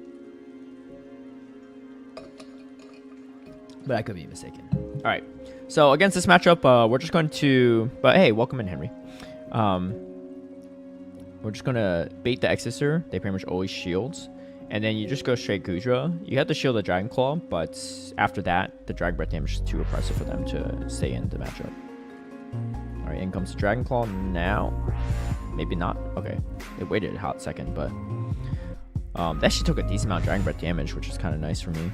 But I could be mistaken. All right. So against this matchup, we're just going to... But hey, welcome in, Henry. We're just going to bait the X-Scissor. They pretty much always shields. And then you just go straight GOODRA. You have to shield the Dragon Claw, but after that, the Dragon Breath damage is too oppressive for them to stay in the matchup. All right, in comes the Dragon Claw now. Maybe not. Okay. It waited a hot second, but... they actually took a decent amount of Dragon Breath damage, which is kind of nice for me.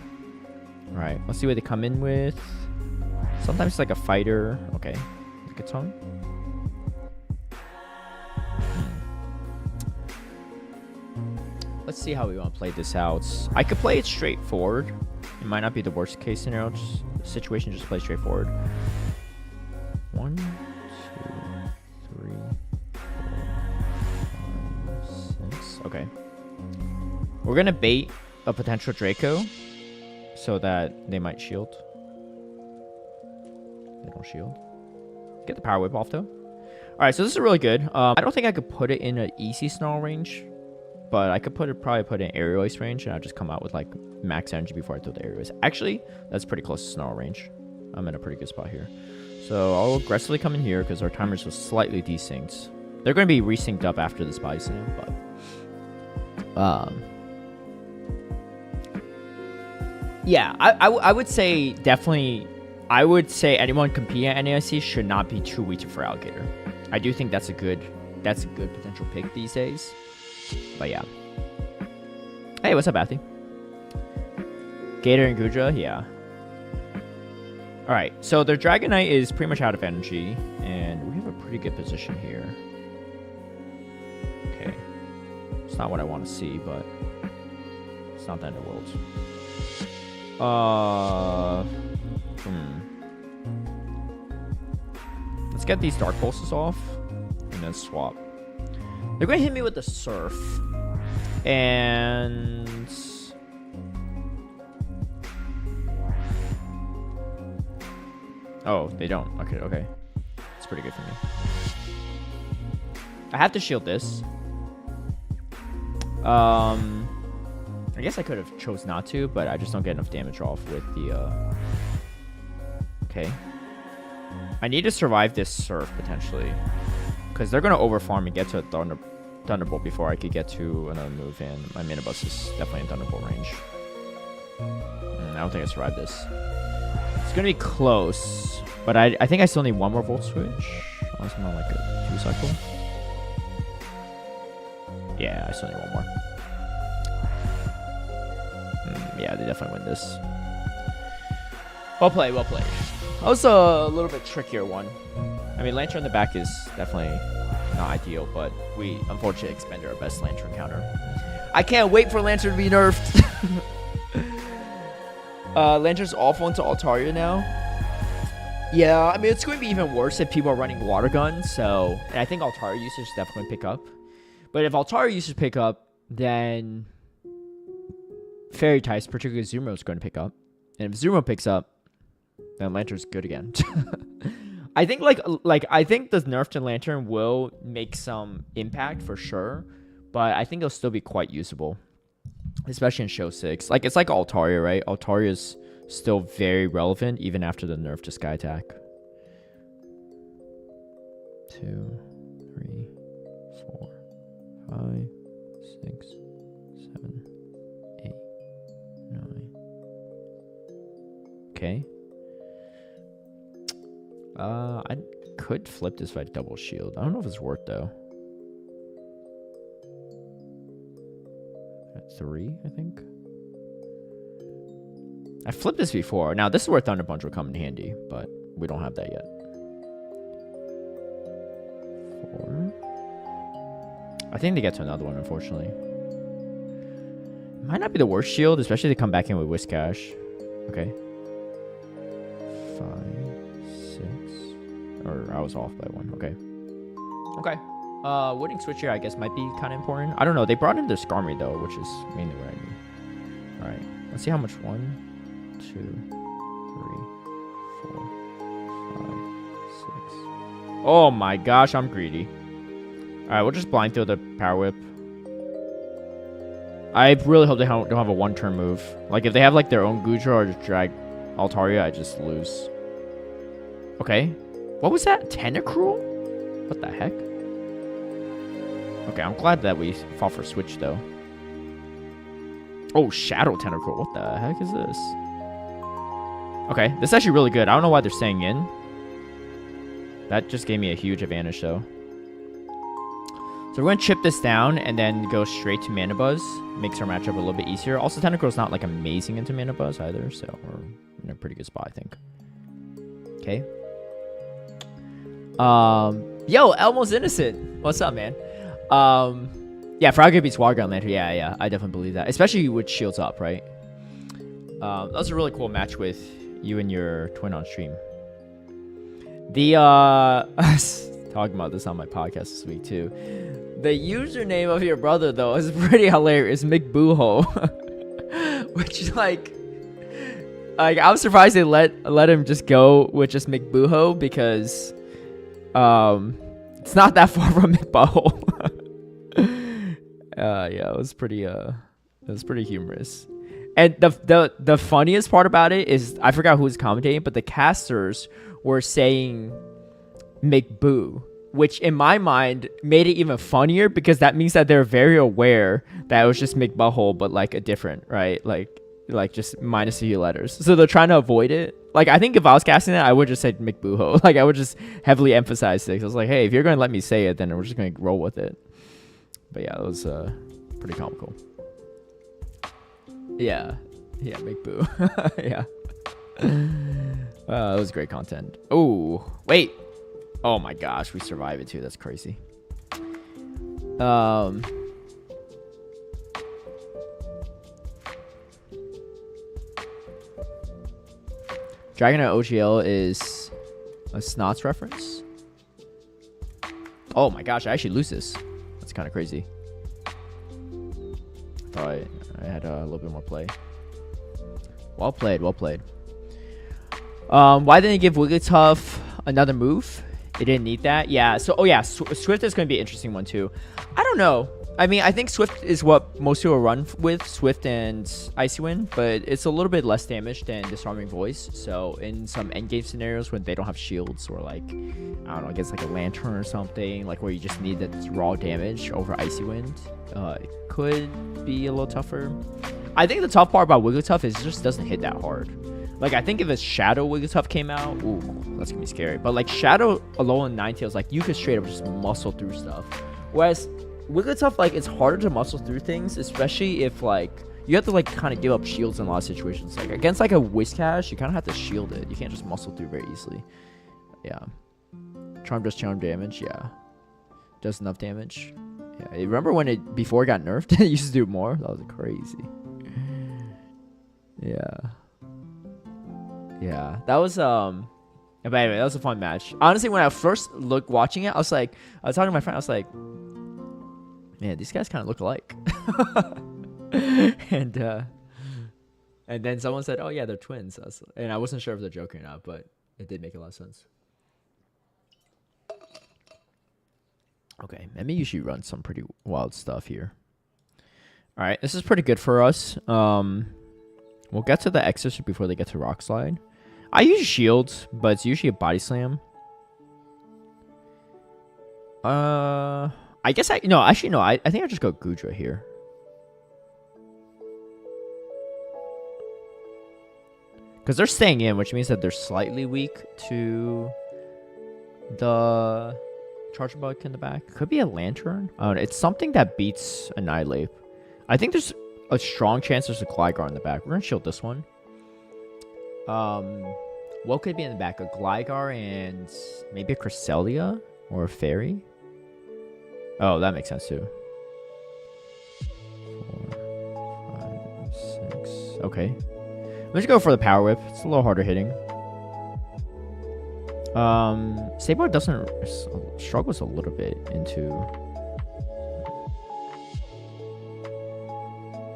All right, let's see what they come in with. Sometimes it's like a fighter. Okay, like a tongue. Let's see how we want to play this out. I could play it straightforward. It might not be the worst case scenario situation. Just play straightforward. 1, 2, 3, 4, 5, 6. Okay. We're gonna bait a potential Draco, so that they might shield. They don't shield. Get the Power Whip off though. Alright, so this is really good. I don't think I could put it in an easy Snarl range, but I could probably put it in Aerial Ace range, and I'll just come out with like max energy before I throw the Aerial Ace. Actually, that's pretty close to Snarl range. I'm in a pretty good spot here. So I'll aggressively come in here because our timers are slightly desynced. They're going to be resynced up after this Bison, but Yeah, I would say definitely. I would say anyone competing at NAIC should not be too weak for Alligator. I do think that's a good potential pick these days. But yeah. Hey, what's up, Athy? Gator and GOODRA, yeah. Alright, so their Dragonite is pretty much out of energy, and we have a pretty good position here. Okay. It's not what I want to see, but it's not the end of the world. Let's get these Dark Pulses off, and then swap. They're going to hit me with the Surf, and... Oh, they don't. Okay. It's pretty good for me. I have to shield this. I guess I could have chose not to, but I just don't get enough damage off with the... Okay. I need to survive this Surf, potentially. Because they're going to overfarm and get to a Thunderbolt before I could get to another move, and my Mana Bus is definitely in Thunderbolt range. I don't think I survived this. It's going to be close, but I think I still need one more Volt Switch. Unless I'm on like a 2-cycle. Yeah, I still need one more. Yeah, they definitely win this. Well played, well played. That was a little bit trickier one. I mean, Lantern in the back is definitely not ideal, but we unfortunately expended our best Lantern counter. I can't wait for Lantern to be nerfed. Lantern's awful into Altaria now. Yeah, I mean, it's going to be even worse if people are running Water Gun, so... And I think Altaria usage definitely pick up. But if Altaria usage pick up, then... Fairy types, particularly Zumo, is going to pick up. And if Zumo picks up, then Lantern's good again. I think I think the nerf to Lantern will make some impact for sure, but I think it'll still be quite usable, especially in Show 6. Like, it's like Altaria, right? Altaria is still very relevant even after the nerf to Sky Attack. 2, 3, 4, 5, 6, 7, 8, 9. Okay. I could flip this if I double shield. I don't know if it's worth though. At 3, I think. I flipped this before. Now this is where Thunder Punch will come in handy, but we don't have that yet. 4. I think they get to another one, unfortunately. Might not be the worst shield, especially if they come back in with Whiscash. Okay. 5, 6. Or I was off by 1. Okay. Okay. Winning switch here, I guess, might be kind of important. I don't know. They brought in their Skarmory, though, which is mainly what I need. Alright. Let's see how much. 1, 2, 3, 4, 5, 6. Oh my gosh, I'm greedy. Alright, we'll just blind throw the Power Whip. I really hope they don't have a one-turn move. Like, if they have, like, their own GOODRA or just drag Altaria, I just lose. Okay. What was that? Tentacruel? What the heck? Okay, I'm glad that we fought for switch, though. Oh, Shadow Tentacruel. What the heck is this? Okay, this is actually really good. I don't know why they're staying in. That just gave me a huge advantage, though. So we're going to chip this down and then go straight to Mana Buzz. Makes our matchup a little bit easier. Also, Tentacruel's not, like, amazing into Mana Buzz either, so we're in a pretty good spot, I think. Okay. Yo, Elmo's Innocent. What's up, man? Yeah, Frogger beats Water Gun Lantern. Yeah, I definitely believe that. Especially with shields up, right? That was a really cool match with you and your twin on stream. The, I was talking about this on my podcast this week, too. The username of your brother, though, is pretty hilarious. McBooho. Which is like, I'm surprised they let him just go with just McBooho because, it's not that far from McButthole. Yeah, it was pretty humorous. And the funniest part about it is I forgot who was commentating, but the casters were saying McBoo, which in my mind made it even funnier because that means that they're very aware that it was just McButthole, but like a different, right? Like like just minus a few letters. So they're trying to avoid it. Like I think if I was casting that, I would just say McBooho. Like I would just heavily emphasize it. I was like, hey, if you're gonna let me say it, then we're just gonna roll with it. But yeah, it was pretty comical. Yeah, McBoo. Yeah. That was great content. Oh wait. Oh my gosh, we survived it too. That's crazy. Dragon at OGL is a Snots reference. Oh my gosh, I actually lose this. That's kind of crazy. I thought I had a little bit more play. Well played, well played. Why didn't they give Wigglytuff another move? It didn't need that. Yeah. So, oh yeah, Swift is going to be an interesting one too. I don't know. I mean, I think Swift is what most people run with, Swift and Icy Wind, but it's a little bit less damage than Disarming Voice. So in some endgame scenarios when they don't have shields or like, I don't know, against like a Lantern or something, like where you just need that raw damage over Icy Wind, it could be a little tougher. I think the tough part about Wigglytuff is it just doesn't hit that hard. Like, I think if a Shadow Wigglytuff came out, ooh, that's gonna be scary. But like Shadow alone in Ninetales, like you could straight up just muscle through stuff. Whereas Wigglytuff, like, it's harder to muscle through things, especially if, like, you have to, like, kind of give up shields in a lot of situations. Like, against, like, a Whiscash, you kind of have to shield it. You can't just muscle through very easily. Yeah. Charm does charm damage, yeah. Does enough damage. Yeah, remember when it, before it got nerfed, it used to do more? That was crazy. Yeah. Yeah, that was, but anyway, that was a fun match. Honestly, when I first watching it, I was talking to my friend, I was like, man, these guys kind of look alike. and then someone said, oh yeah, they're twins. And I wasn't sure if they're joking or not, but it did make a lot of sense. Okay, Emmy usually runs some pretty wild stuff here. All right, this is pretty good for us. We'll get to the Exorcist before they get to Rock Slide. I use Shield, but it's usually a Body Slam. I guess I think I just go GOODRA here. Because they're staying in, which means that they're slightly weak to the Charge Bug in the back. Could be a Lantern. I don't know. It's something that beats Annihilate. I think there's a strong chance there's a Gligar in the back. We're going to shield this one. What could be in the back? A Gligar and maybe a Cresselia or a Fairy? Oh, that makes sense too. 4, 5, 6. Okay. Let's go for the Power Whip. It's a little harder hitting. Sableye doesn't struggles a little bit into.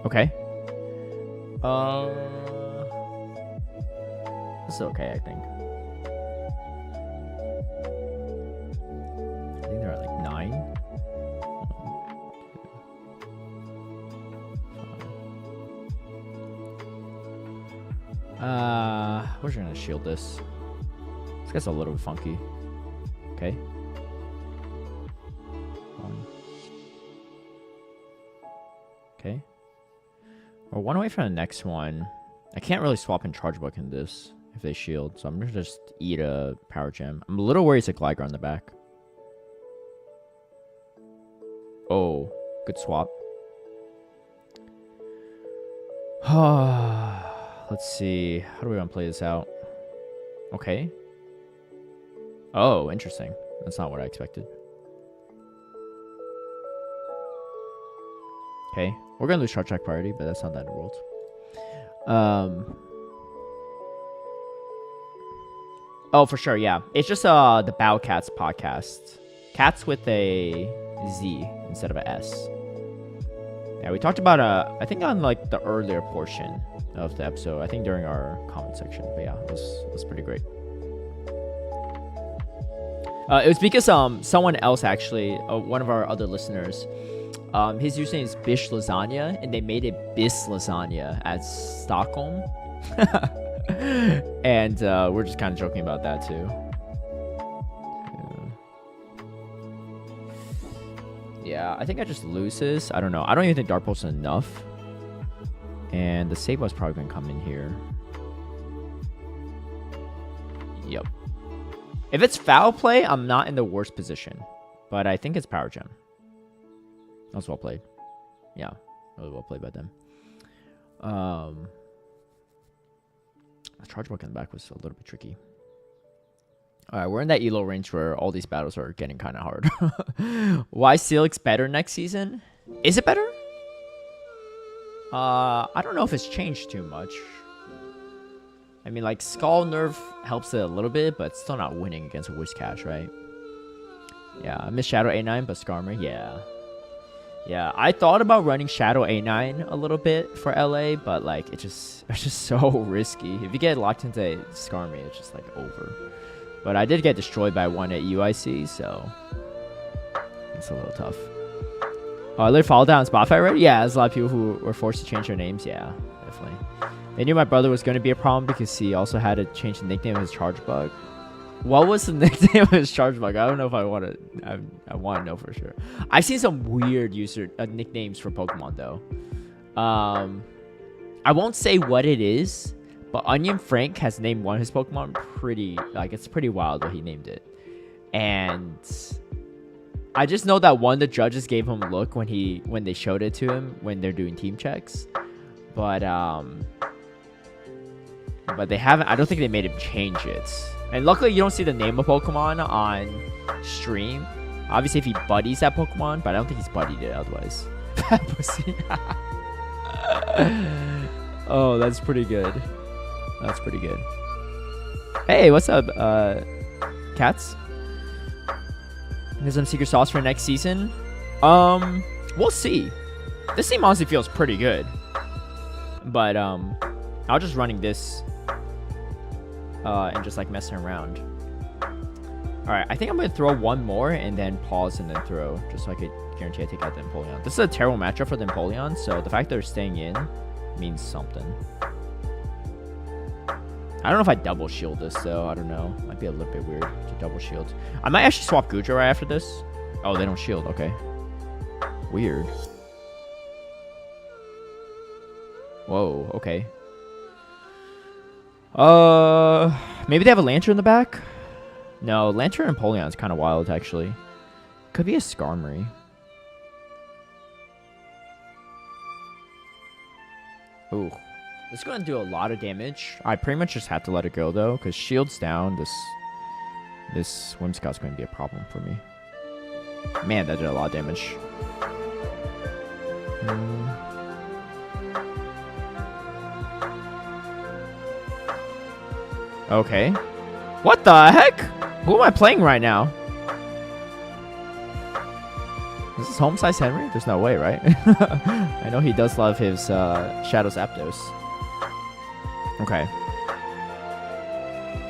Okay. This is okay, I think. I think they're at like 9. We're just gonna shield this. This guy's a little bit funky. Okay. 1. Okay. We're 1 away from the next one. I can't really swap in Charge Book in this if they shield, so I'm gonna just eat a Power Gem. I'm a little worried it's a Gligar on the back. Oh, good swap. Let's see. How do we want to play this out? Okay. Oh, interesting. That's not what I expected. Okay. We're going to lose Short Track priority, but that's not that in the world. Oh, for sure, yeah. It's just the Bow Cats podcast. Cats with a Z instead of a S. Yeah, we talked about I think on like the earlier portion of the episode. I think during our comment section. But yeah, it was pretty great. It was because someone else actually, one of our other listeners, his username is Bish Lasagna, and they made it Bis Lasagna at Stockholm. And we're just kind of joking about that too. Yeah, I think I just lose this. I don't know. I don't even think Dark Pulse is enough. And the save was probably going to come in here. Yep. If it's foul play, I'm not in the worst position. But I think it's power gem. That was well played. Yeah, really well played by them. The charge block in the back was a little bit tricky. Alright, we're in that elo range where all these battles are getting kind of hard. Why Steelix better next season? Is it better? I don't know if it's changed too much. I mean, like, Skull nerf helps it a little bit, but it's still not winning against a Whiscash, right? Yeah, I miss Shadow A9, but Skarmory, yeah. Yeah, I thought about running Shadow A9 a little bit for LA, but, like, it's just so risky. If you get locked into Skarmory, it's just, like, over. But I did get destroyed by one at UIC, so it's a little tough. Oh, I literally followed down Spotify already? Yeah, there's a lot of people who were forced to change their names. Yeah, definitely. They knew my brother was going to be a problem because he also had to change the nickname of his charge bug. What was the nickname of his charge bug? I don't know if I want to. I want to know for sure. I've seen some weird nicknames for Pokemon though. I won't say what it is, but Onion Frank has named one of his Pokemon it's pretty wild what he named it. And I just know that one of the judges gave him a look when they showed it to him when they're doing team checks. But they haven't. I don't think they made him change it. And luckily, you don't see the name of Pokemon on stream. Obviously, if he buddies that Pokemon, but I don't think he's buddied it otherwise. Pussy. Oh, that's pretty good. That's pretty good. Hey, what's up, cats? There's some secret sauce for next season. We'll see. This team honestly feels pretty good. But I was just running this and just like messing around. Alright, I think I'm gonna throw one more and then pause and then throw, just so I could guarantee I take out the Empoleon. This is a terrible matchup for the Empoleon, so the fact that they're staying in means something. I don't know if I double shield this though. I don't know. Might be a little bit weird to double shield. I might actually swap GOODRA right after this. Oh, they don't shield. Okay. Weird. Whoa. Okay. Maybe they have a Lantern in the back? No, Lantern and Empoleon is kind of wild actually. Could be a Skarmory. Ooh. This is going to do a lot of damage. I pretty much just have to let it go, though, because shield's down. This Whimsicott's going to be a problem for me. Man, that did a lot of damage. Okay. What the heck? Who am I playing right now? Is this home-size Henry? There's no way, right? I know he does love his Shadow Zapdos. Okay.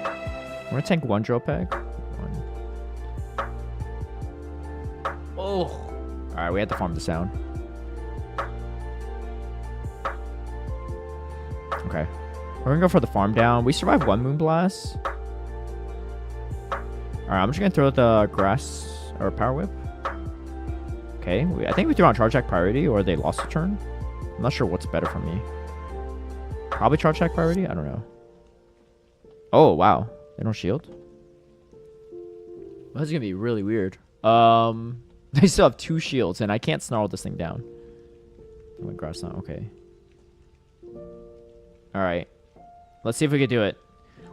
I'm gonna tank one drill pack. Oh. Alright, we had to farm the sound. Okay. We're gonna go for the farm down. We survived one Moonblast. Alright, I'm just gonna throw the grass or Power Whip. Okay, I think we threw on Charge Attack priority or they lost a turn. I'm not sure what's better for me. Probably Charge Attack priority? I don't know. Oh, wow. They don't shield? Well, that's going to be really weird. They still have 2 shields, and I can't snarl this thing down. I went Grass Knot. Okay. Alright. Let's see if we can do it.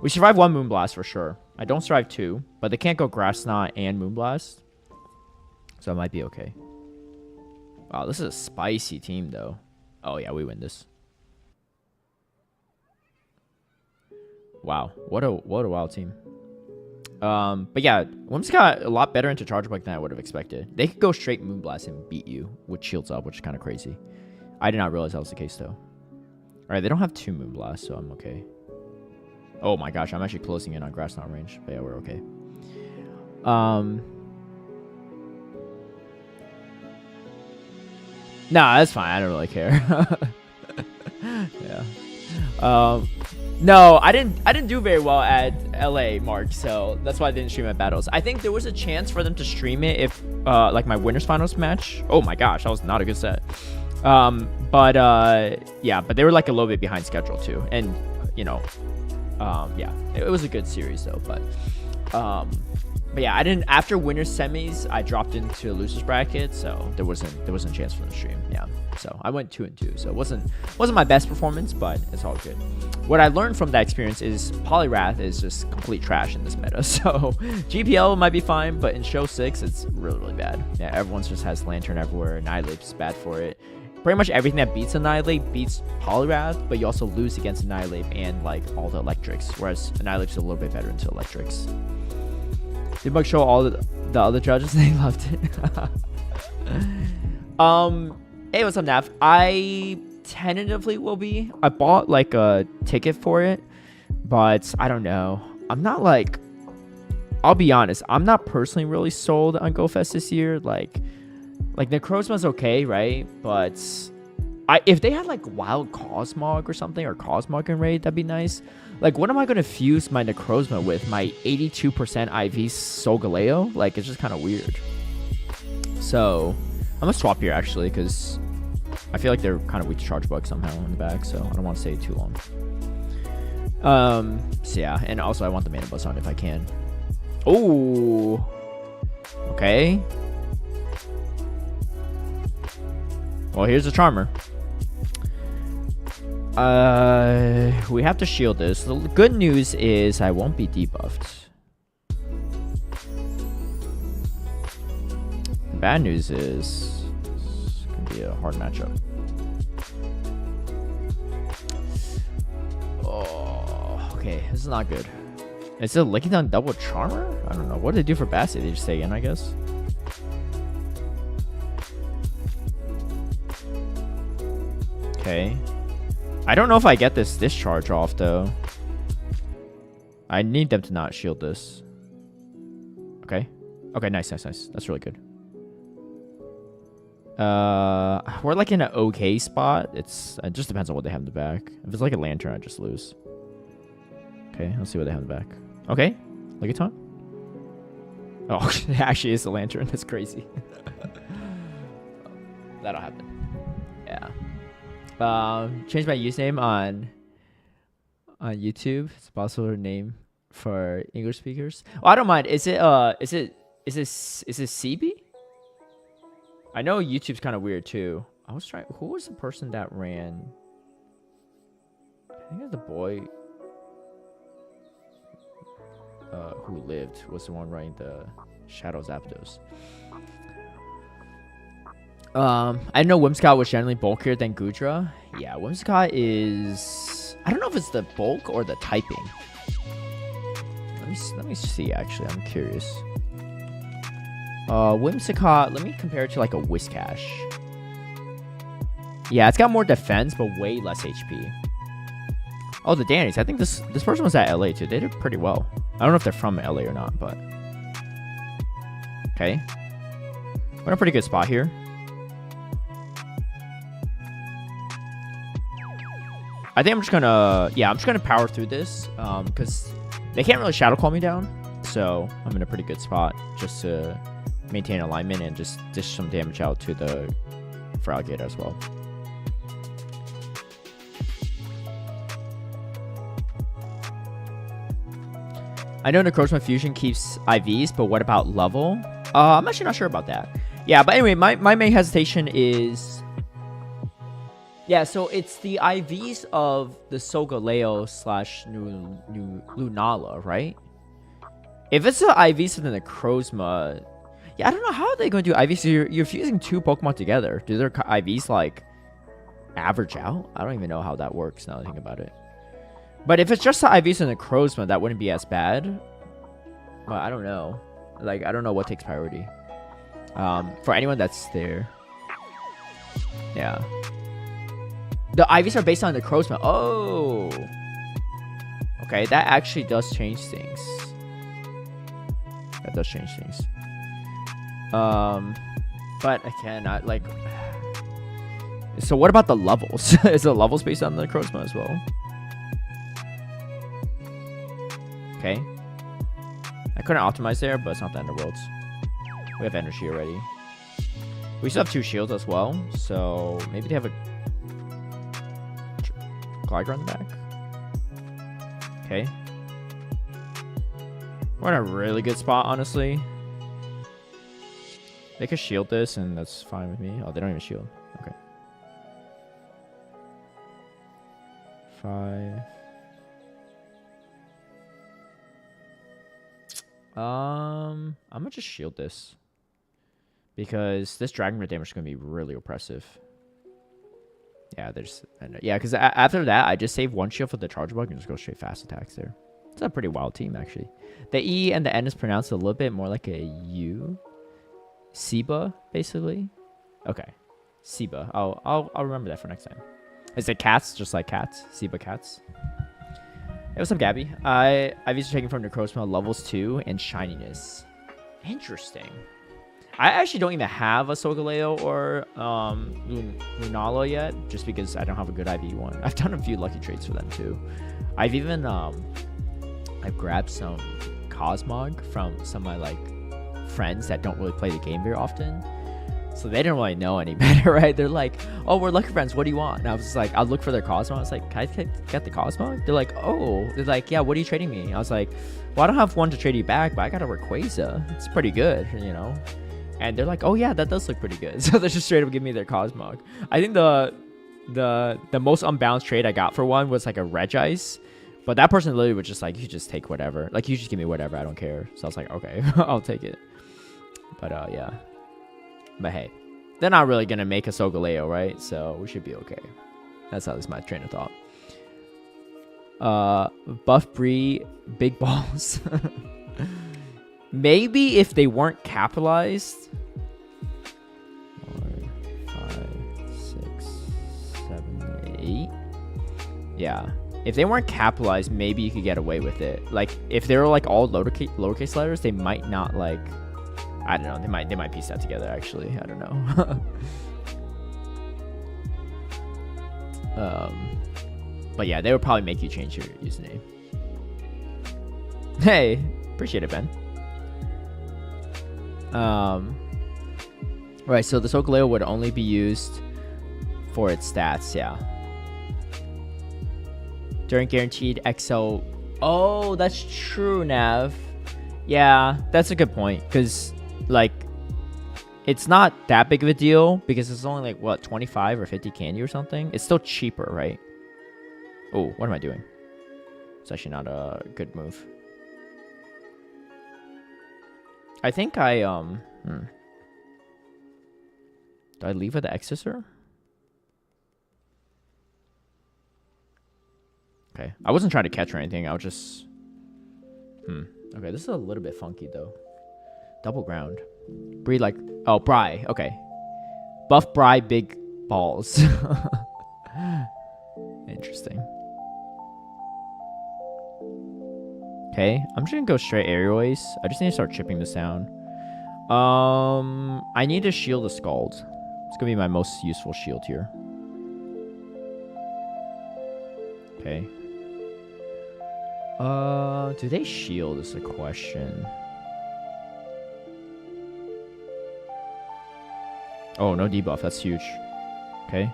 We survive 1 Moonblast for sure. I don't survive 2, but they can't go Grass Knot and Moonblast. So it might be okay. Wow, this is a spicy team, though. Oh, yeah, we win this. Wow, what a wild team. But yeah, Whimsicott got a lot better into Charge Bug than I would have expected. They could go straight Moonblast and beat you with shields up, which is kind of crazy. I did not realize that was the case, though. Alright, they don't have 2 Moonblasts, so I'm okay. Oh my gosh, I'm actually closing in on Grass Knot range. But yeah, we're okay. Nah, that's fine. I don't really care. Yeah. No, I didn't do very well at LA, Mark, so that's why I didn't stream at battles. I think there was a chance for them to stream it if like my winners finals match. Oh my gosh, that was not a good set. Yeah, but they were like a little bit behind schedule too, and you know, yeah, it was a good series though. But yeah, I didn't. After winter semis, I dropped into losers bracket, so there wasn't a chance for the stream. Yeah, so I went 2-2, so it wasn't my best performance, but it's all good. What I learned from that experience is Poliwrath is just complete trash in this meta. So GPL might be fine, but in Show 6, it's really bad. Yeah, everyone just has Lantern everywhere. Annihilate's bad for it. Pretty much everything that beats Annihilate beats Poliwrath, but you also lose against Annihilate and like all the electrics, whereas Annihilate's a little bit better into electrics. Did Bug show all the other judges? They loved it. Hey, what's up, Nav? I tentatively will be. I bought like a ticket for it, but I don't know. I'm not like, I'll be honest, I'm not personally really sold on GoFest this year. Like Necrozma's okay, right? But if they had like Wild Cosmog or something, or Cosmog and Raid, that'd be nice. Like, what am I going to fuse my Necrozma with? My 82% IV Solgaleo? Like, it's just kind of weird. So, I'm going to swap here, actually, because I feel like they're kind of weak to charge bug somehow in the back, so I don't want to stay too long. So, yeah, and also I want the Mana Buzz on if I can. Oh, okay. Well, here's the Charmer. We have to shield this. The good news is I won't be debuffed. The bad news is it's gonna be a hard matchup. Oh, okay, this is not good. Is it Licking Down double Charmer? I don't know. What did they do for Basset? They just stay in, I guess. Okay. I don't know if I get this discharge off, though. I need them to not shield this. Okay. Okay, nice. That's really good. We're like in an okay spot. It just depends on what they have in the back. If it's like a Lantern, I just lose. Okay, let's see what they have in the back. Okay, Ligaton. Oh, it actually is a Lantern. That's crazy. That'll happen. Yeah. Change my username on YouTube. It's a possible name for English speakers. Oh, I don't mind. Is it CB? I know YouTube's kind of weird too. I was trying. Who was the person that ran? I think it was the boy who lived was the one running the Shadow Zapdos. I know Whimsicott was generally bulkier than GOODRA. Yeah, Whimsicott is... I don't know if it's the bulk or the typing. Let me see, actually. I'm curious. Whimsicott, let me compare it to like a Whiscash. Yeah, it's got more defense, but way less HP. Oh, the Dannies. I think this person was at LA too. They did pretty well. I don't know if they're from LA or not, but... Okay. We're in a pretty good spot here. I think I'm just gonna power through this because they can't really Shadow Call me down, so I'm in a pretty good spot just to maintain alignment and just dish some damage out to the Frogate as well. I know Necrozma Fusion keeps IVs, but what about level? I'm actually not sure about that. Yeah, but anyway, my main hesitation is... Yeah, so it's the IVs of the Solgaleo / Lunala, right? If it's the IVs of the Necrozma... Yeah, I don't know. How are they going to do IVs? So you're fusing two Pokemon together. Do their IVs, like, average out? I don't even know how that works now that I think about it. But if it's just the IVs of the Necrozma, that wouldn't be as bad. But I don't know. Like, I don't know what takes priority. For anyone that's there. Yeah. The IVs are based on the Necrozma. Oh! Okay, that actually does change things. That does change things. But again, I like... So what about the levels? Is the levels based on the Necrozma as well? Okay. I couldn't optimize there, but it's not the end of the world. We have energy already. We still have 2 shields as well, so maybe they have a glider on the back. Okay. We're in a really good spot, honestly. They could shield this, and that's fine with me. Oh, they don't even shield. Okay. 5. I'm gonna just shield this. Because this Dragon Red damage is gonna be really oppressive. Yeah, because after that, I just save 1 shield for the charge bug and just go straight fast attacks there. It's a pretty wild team, actually. The E and the N is pronounced a little bit more like a U. Siba, basically. Okay. Siba. I'll remember that for next time. Is it cats? Just like cats? Siba cats. Hey, what's up, Gabby? I've used taking from Necrozma levels 2 and shininess. Interesting. I actually don't even have a Solgaleo or Lunala yet, just because I don't have a good IV1. I've done a few lucky trades for them too. I've even I've grabbed some Cosmog from some of my like friends that don't really play the game very often. So they didn't really know any better, right? They're like, oh, we're lucky friends. What do you want? And I was just like, I'll look for their Cosmog. I was like, can I get the Cosmog? They're like, oh. They're like, yeah, what are you trading me? I was like, well, I don't have one to trade you back, but I got a Rayquaza. It's pretty good, you know? And they're like, oh, yeah, that does look pretty good. So they just straight up give me their Cosmog. I think the most unbalanced trade I got for one was like a Regice. But that person literally was just like, you just take whatever. Like, you just give me whatever. I don't care. So I was like, okay, I'll take it. But, yeah. But hey, they're not really going to make a Solgaleo, right? So we should be okay. That's at least my train of thought. Buff Bree, big balls. Maybe if they weren't capitalized. 4, 5, 6, 7, 8. Yeah. If they weren't capitalized, maybe you could get away with it. Like, if they were like all lowercase letters, they might not like... I don't know. They might piece that together, actually. I don't know. But yeah, they would probably make you change your username. Hey, appreciate it, Ben. Right, so the Solgaleo would only be used for its stats, yeah. During guaranteed XL. Oh, that's true, Nav. Yeah, that's a good point, because like it's not that big of a deal because it's only like what 25 or 50 candy or something. It's still cheaper, right? Oh, what am I doing? It's actually not a good move. I think I do I leave with the Exorcer? Okay, I wasn't trying to catch or anything. I was just okay, this is a little bit funky though. Double ground. Breed like... Oh, Bri. Okay. Buff Bri, big balls. Interesting. Okay. I'm just gonna go straight aerial-ace. I just need to start chipping this down. I need to shield the Scald. It's gonna be my most useful shield here. Okay. Do they shield is the question. Oh, no debuff. That's huge. Okay.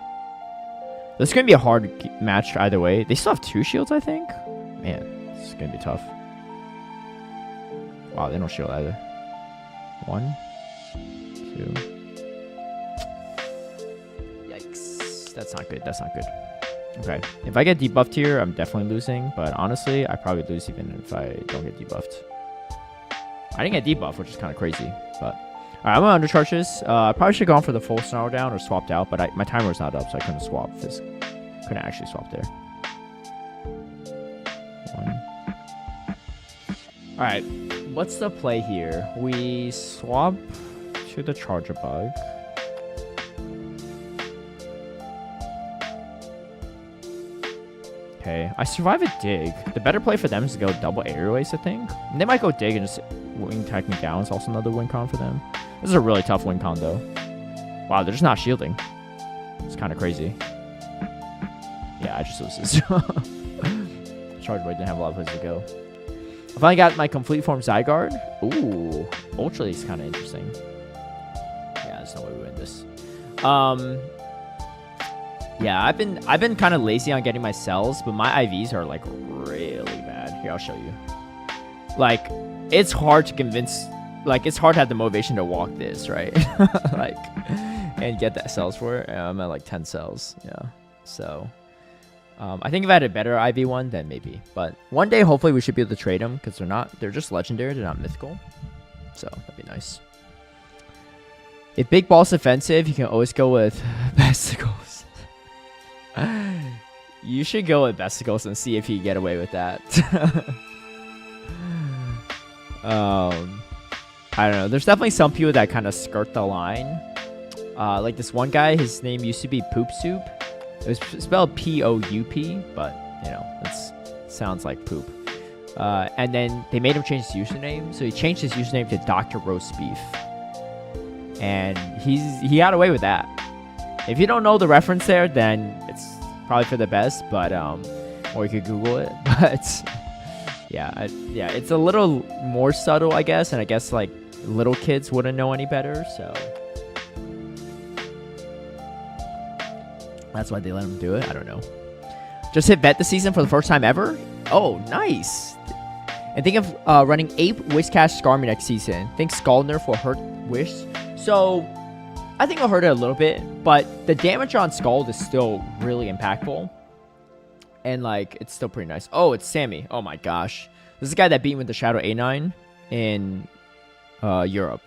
This is going to be a hard match either way. They still have 2 shields, I think. Man, this is going to be tough. Wow, they don't shield either. 1, 2. Yikes. That's not good. That's not good. Okay. If I get debuffed here, I'm definitely losing. But honestly, I probably lose even if I don't get debuffed. I didn't get debuffed, which is kind of crazy. But... Alright, I'm gonna undercharge this. I probably should have gone for the full snarl down or swapped out, but my timer was not up, so I couldn't swap this. Couldn't actually swap there. 1. Alright, what's the play here? We swap to the Charger Bug. Okay, I survive a dig. The better play for them is to go double aerial-ace, I think. And they might go dig and just wing tag me down. It's also another win con for them. This is a really tough win con, though. Wow, they're just not shielding. It's kind of crazy. Yeah, I just lose this. Charge Boy didn't have a lot of places to go. I finally got my complete form Zygarde. Ooh, Ultra is kind of interesting. Yeah, there's no way we win this. Yeah, I've been kind of lazy on getting my cells, but my IVs are like really bad. Here, I'll show you. Like, it's hard to convince. Like, it's hard to have the motivation to walk this, right? Like, and get the cells for it. I'm at like 10 cells. Yeah. So, I think if I had a better IV one, then maybe. But one day, hopefully, we should be able to trade them because they're just legendary. They're not mythical. So that'd be nice. If big ball's offensive, you can always go with Besticles. You should go with Besticles and see if you get away with that. I don't know. There's definitely some people that kind of skirt the line. Like this one guy, his name used to be Poop Soup. It was spelled P-O-U-P, but, you know, it sounds like poop. And then they made him change his username. So he changed his username to Dr. Roast Beef. And he got away with that. If you don't know the reference there, then it's probably for the best. But, or you could Google it. But, yeah, it's a little more subtle, I guess. And I guess, like, little kids wouldn't know any better, so that's why they let him do it. I don't know. Just hit vet this season for the first time ever. Oh, nice. And think of running Ape, Wishcash, Skarmy next season. Think Skull Nerf will hurt Wish. So I think it'll hurt it a little bit, but the damage on Skull is still really impactful. And like, it's still pretty nice. Oh, it's Sammy. Oh my gosh. This is the guy that beat me with the Shadow A9 in Europe.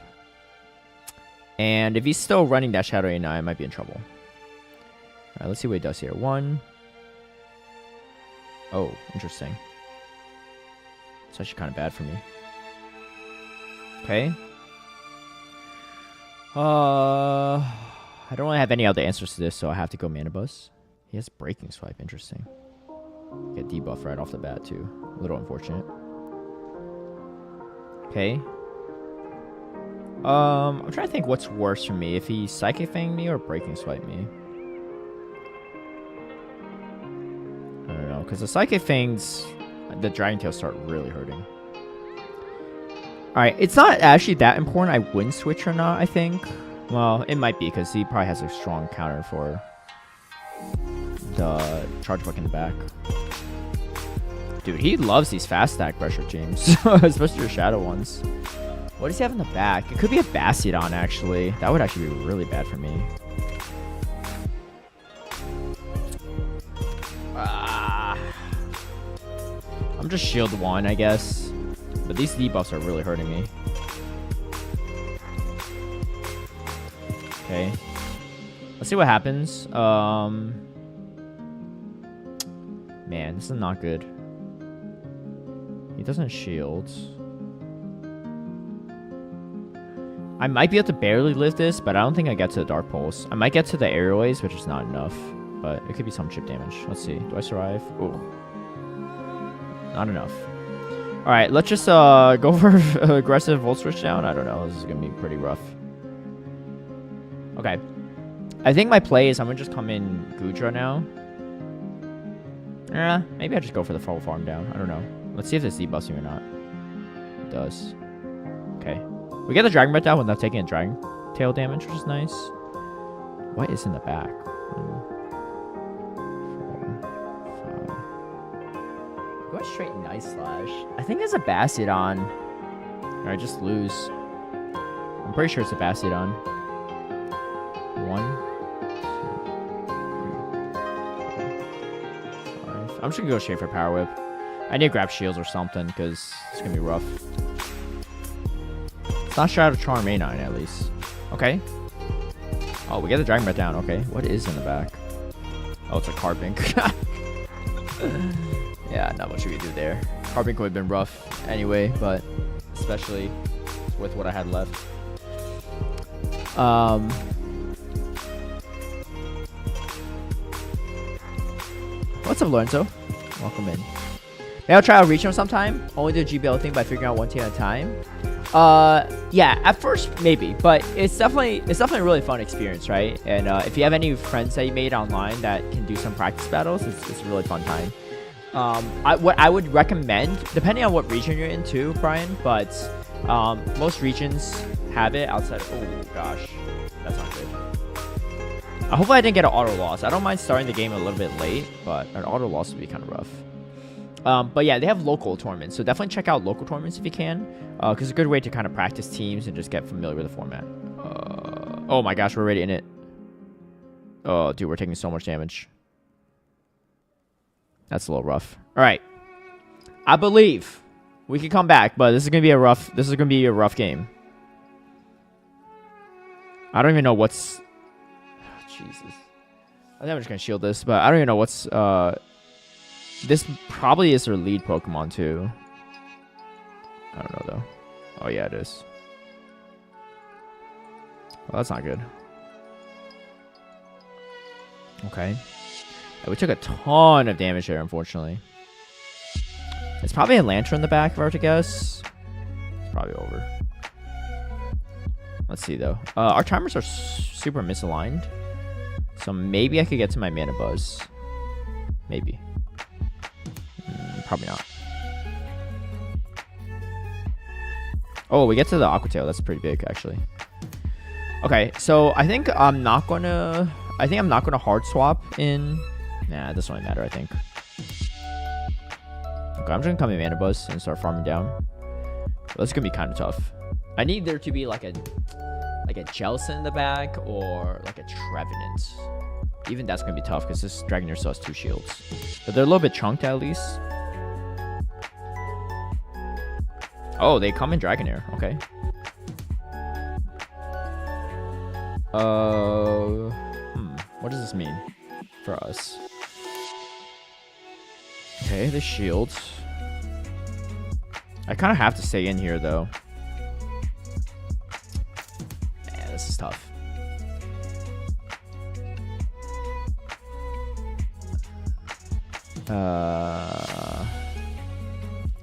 And if he's still running that Shadow A9, I might be in trouble. Alright, let's see what he does here. 1. Oh, interesting. It's actually kind of bad for me. Okay. I don't really have any other answers to this, so I have to go Mana Bus. He has Breaking Swipe. Interesting. Get debuff right off the bat, too. A little unfortunate. Okay. I'm trying to think what's worse for me. If he Psychic Fang me or Breaking Swipe me. I don't know. Because the Psychic Fangs, the Dragon Tails start really hurting. Alright, it's not actually that important I win switch or not, I think. Well, it might be because he probably has a strong counter for the Charge Book in the back. Dude, he loves these fast stack pressure teams. Especially your shadow ones. What does he have in the back? It could be a Bastiodon, actually. That would actually be really bad for me. I'm just shield 1, I guess. But these debuffs are really hurting me. Okay. Let's see what happens. Man, this is not good. He doesn't shield. I might be able to barely live this, but I don't think I get to the Dark Pulse. I might get to the Airways, which is not enough. But it could be some chip damage. Let's see. Do I survive? Ooh. Not enough. Alright, let's just go for aggressive Volt Switch down. I don't know. This is going to be pretty rough. Okay. I think my play is I'm going to just come in GOODRA now. Maybe I just go for the full farm down. I don't know. Let's see if this debuffs me or not. It does. Okay. We get the Dragon Breath down without taking a Dragon Tail damage, which is nice. What is in the back? 1, 4, 5. Go straight Nice Slash. I think it's a Bastiodon. Alright, just lose. I'm pretty sure it's a Bastiodon. 1, 2, 3, 4, 5. I'm just gonna go straight for Power Whip. I need to grab shields or something because it's gonna be rough. It's not Shadow Charm A9 at least. Okay. Oh, we get the Dragon Breath down. Okay. What is in the back? Oh, it's a Carbink. Yeah, not much we could do there. Carbink would have been rough anyway, but especially with what I had left. What's up, Lorenzo? Welcome in. Maybe I'll try out Reach him sometime. Only do a GBL thing by figuring out one team at a time. Yeah, at first maybe, but it's definitely a really fun experience, right? And if you have any friends that you made online that can do some practice battles, it's a really fun time. What I would recommend, depending on what region you're in too, Brian, but most regions have it outside. Oh gosh, That's not good. Hopefully I didn't get an auto loss. I don't mind starting the game a little bit late, but an auto loss would be kind of rough. But yeah, they have local tournaments, so definitely check out local tournaments if you can, because it's a good way to kind of practice teams and just get familiar with the format. Oh my gosh, we're already in it. Oh, dude, we're taking so much damage. That's a little rough. All right, I believe we can come back, but this is gonna be a rough. This is gonna be a rough game. I don't even know what's. Jesus. I think I'm just going to shield this, but I don't even know what's... this probably is their lead Pokemon, too. I don't know, though. Oh, yeah, it is. Well, that's not good. Okay. Yeah, we took a ton of damage there, unfortunately. It's probably a Lantern in the back, if I were to guess. It's probably over. Let's see, though. Our timers are super misaligned. So maybe I could get to my Mana Buzz. Maybe. Probably not. Oh, we get to the Aqua Tail. That's pretty big, actually. Okay, so I think I'm not gonna... I think I'm not gonna hard swap in... Nah, it doesn't really matter, I think. Okay, I'm just gonna come in Mana Buzz and start farming down. That's gonna be kind of tough. I need there to be like a Jelson in the back or like a Trevenant. Even that's gonna be tough because this Dragonair still has 2 shields. But they're a little bit chunked at least. Oh, they come in Dragonair. Okay. What does this mean for us? Okay, the shields. I kind of have to stay in here though. Man, this is tough.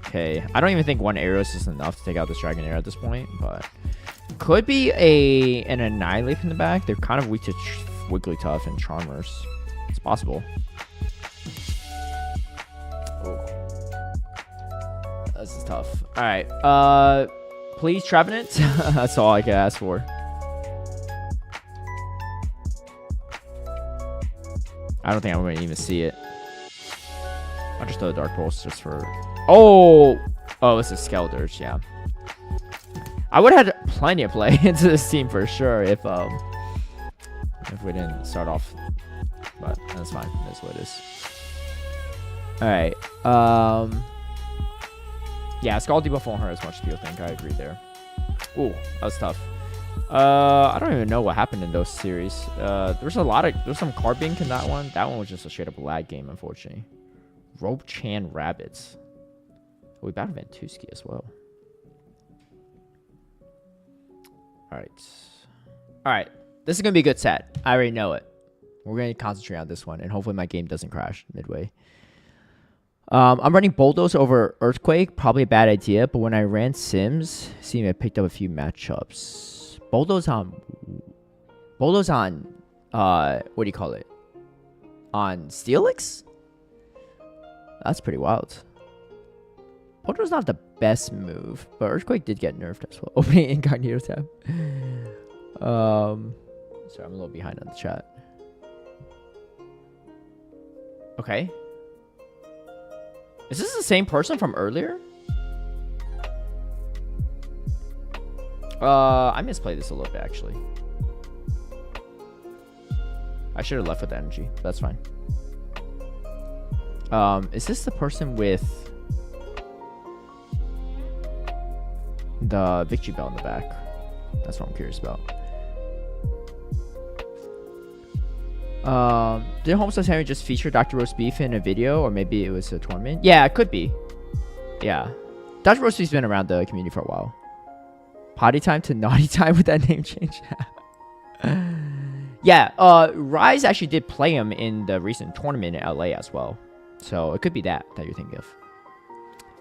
Okay, I don't even think 1 Aeros is enough to take out this Dragonair at this point, but could be an Annihilate in the back. They're kind of weak to Wigglytuff and Charmers. It's possible. Oh, this is tough. All right, please Trevenant. That's all I can ask for. I don't think I'm going to even see it. I'll just throw a Dark Pulse just for... Oh! Oh, it's a Skeldurge, yeah. I would have had plenty of play into this team for sure if we didn't start off. But that's fine. That's what it is. Alright. Yeah, Scald debuff won't hurt as much as people think. I agree there. Ooh, that was tough. I don't even know what happened in those series. There's some card bink in that one. That one was just a straight up lag game, unfortunately. Rope-Chan Rabbits. Oh, we battled Ventusky as well. Alright. Alright. This is going to be a good set. I already know it. We're going to concentrate on this one, and hopefully my game doesn't crash midway. I'm running Bulldoze over Earthquake. Probably a bad idea, but when I ran Sims, I picked up a few matchups. Bulldoze on... what do you call it? On Steelix? That's pretty wild. Bulldoze's not the best move, but Earthquake did get nerfed as well. Opening Incognito tab. Sorry, I'm a little behind on the chat. Okay. Is this the same person from earlier? I misplayed this a little bit, actually. I should have left with the energy. That's fine. Is this the person with the victory bell in the back? That's what I'm curious about. Did Homestead Henry just feature Dr. Roast Beef in a video, or maybe it was a tournament? Yeah, it could be. Yeah, Dr. Roast Beef's been around the community for a while. Potty time to naughty time with that name change. Yeah, Rise actually did play him in the recent tournament in LA as well. So it could be that you're thinking of.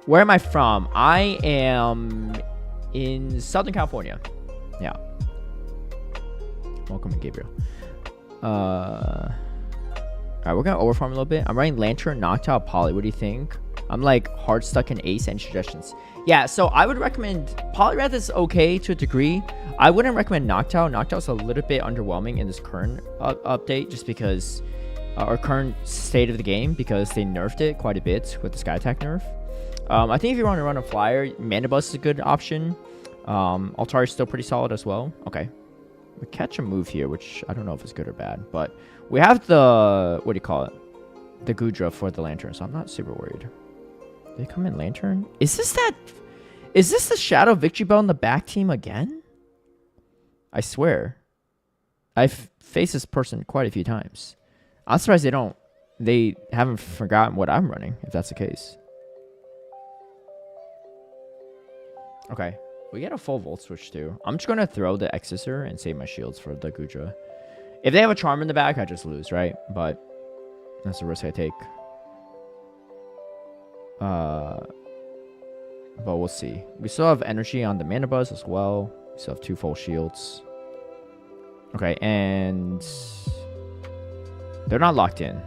Where am I from? I am in Southern California. Yeah. Welcome to Gabriel. Alright, we're gonna overfarm a little bit. I'm running Lantern, Noctowl, Poly. What do you think? I'm like hard stuck in Ace. Any suggestions? Yeah, so I would recommend Poliwrath is okay to a degree. I wouldn't recommend Noctowl. Noctowl's a little bit underwhelming in this current update just because, or current state of the game, because they nerfed it quite a bit with the Sky Attack nerf. I think if you want to run a flyer, Mana Buzz is a good option. Altari's still pretty solid as well. Okay. We catch a move here, which I don't know if it's good or bad, but we have the, what do you call it? The GOODRA for the Lantern, so I'm not super worried. They come in Lantern? Is this the Shadow Victory Bell in the back team again? I swear. I've faced this person quite a few times. I'm surprised they haven't forgotten what I'm running, if that's the case. Okay. We get a full Volt Switch too. I'm just going to throw the Exorcer and save my shields for the GOODRA. If they have a Charm in the back, I just lose, right? But that's the risk I take. But we'll see. We still have energy on the Mana Buzz as well. We still have 2 full shields. Okay, and they're not locked in.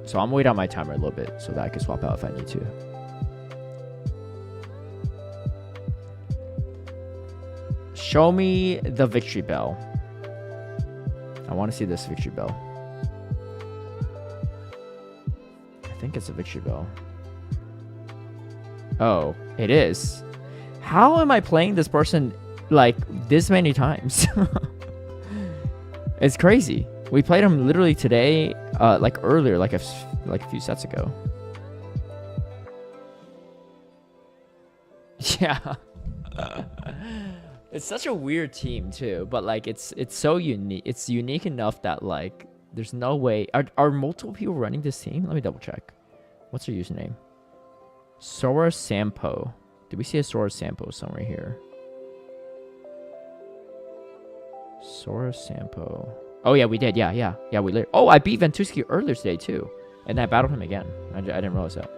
So I'm waiting on my timer a little bit so that I can swap out if I need to. Show me the Victory Bell. I want to see this Victory Bell. I think it's a Victory Bell. Oh, it is. How am I playing this person like this many times? It's crazy. We played him literally today, like earlier, like a few sets ago. Yeah. It's such a weird team too, but like it's so unique. It's unique enough that like there's no way. Are multiple people running this team? Let me double check. What's her username? Sora Sampo. Did we see a Sora Sampo somewhere here? Sora Sampo. Oh yeah, we did. Yeah. We lit. Oh, I beat Ventusky earlier today too, and I battled him again. I didn't realize that.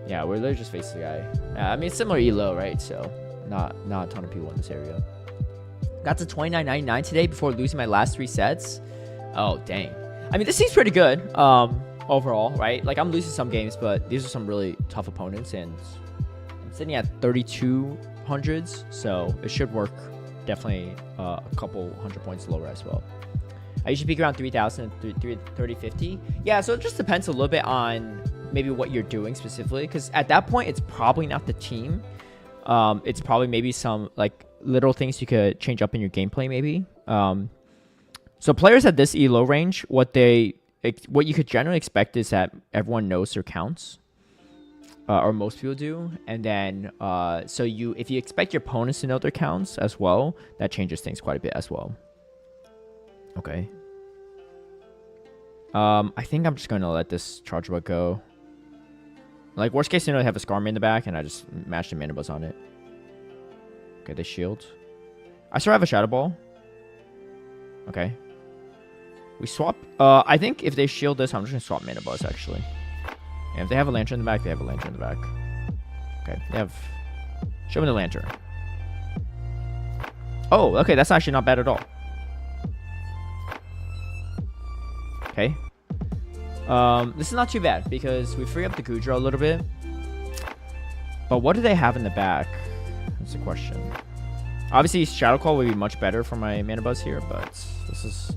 Yeah, we're literally just facing the guy. I mean, it's similar elo, right? So. Not a ton of people in this area. Got to 29.99 today before losing my last 3 sets. Oh, dang. I mean, this seems pretty good overall, right? Like, I'm losing some games, but these are some really tough opponents, and I'm sitting at 3200s, so it should work definitely a couple 100 points lower as well. I usually peak around 3,000 and 3050. Yeah, so it just depends a little bit on maybe what you're doing specifically, because at that point, it's probably not the team. It's probably maybe some like little things you could change up in your gameplay maybe. So players at this elo range, what you could generally expect is that everyone knows their counts, or most people do, and then so if you expect your opponents to know their counts as well, that changes things quite a bit as well. Okay. I think I'm just gonna let this charge bug go. Like, worst case scenario, I have a Skarmory in the back, and I just match the Mana Buzz on it. Okay, they shield. I still have a Shadow Ball. Okay. We swap. I think if they shield this, I'm just going to swap Mana Buzz, actually. And if they have a Lantern in the back, they have a Lantern in the back. Okay, they have... Show me the Lantern. Oh, okay, that's actually not bad at all. Okay. This is not too bad because we free up the GOODRA a little bit. But what do they have in the back? That's the question. Obviously, Shadow Claw would be much better for my Mana Buzz here, but this is,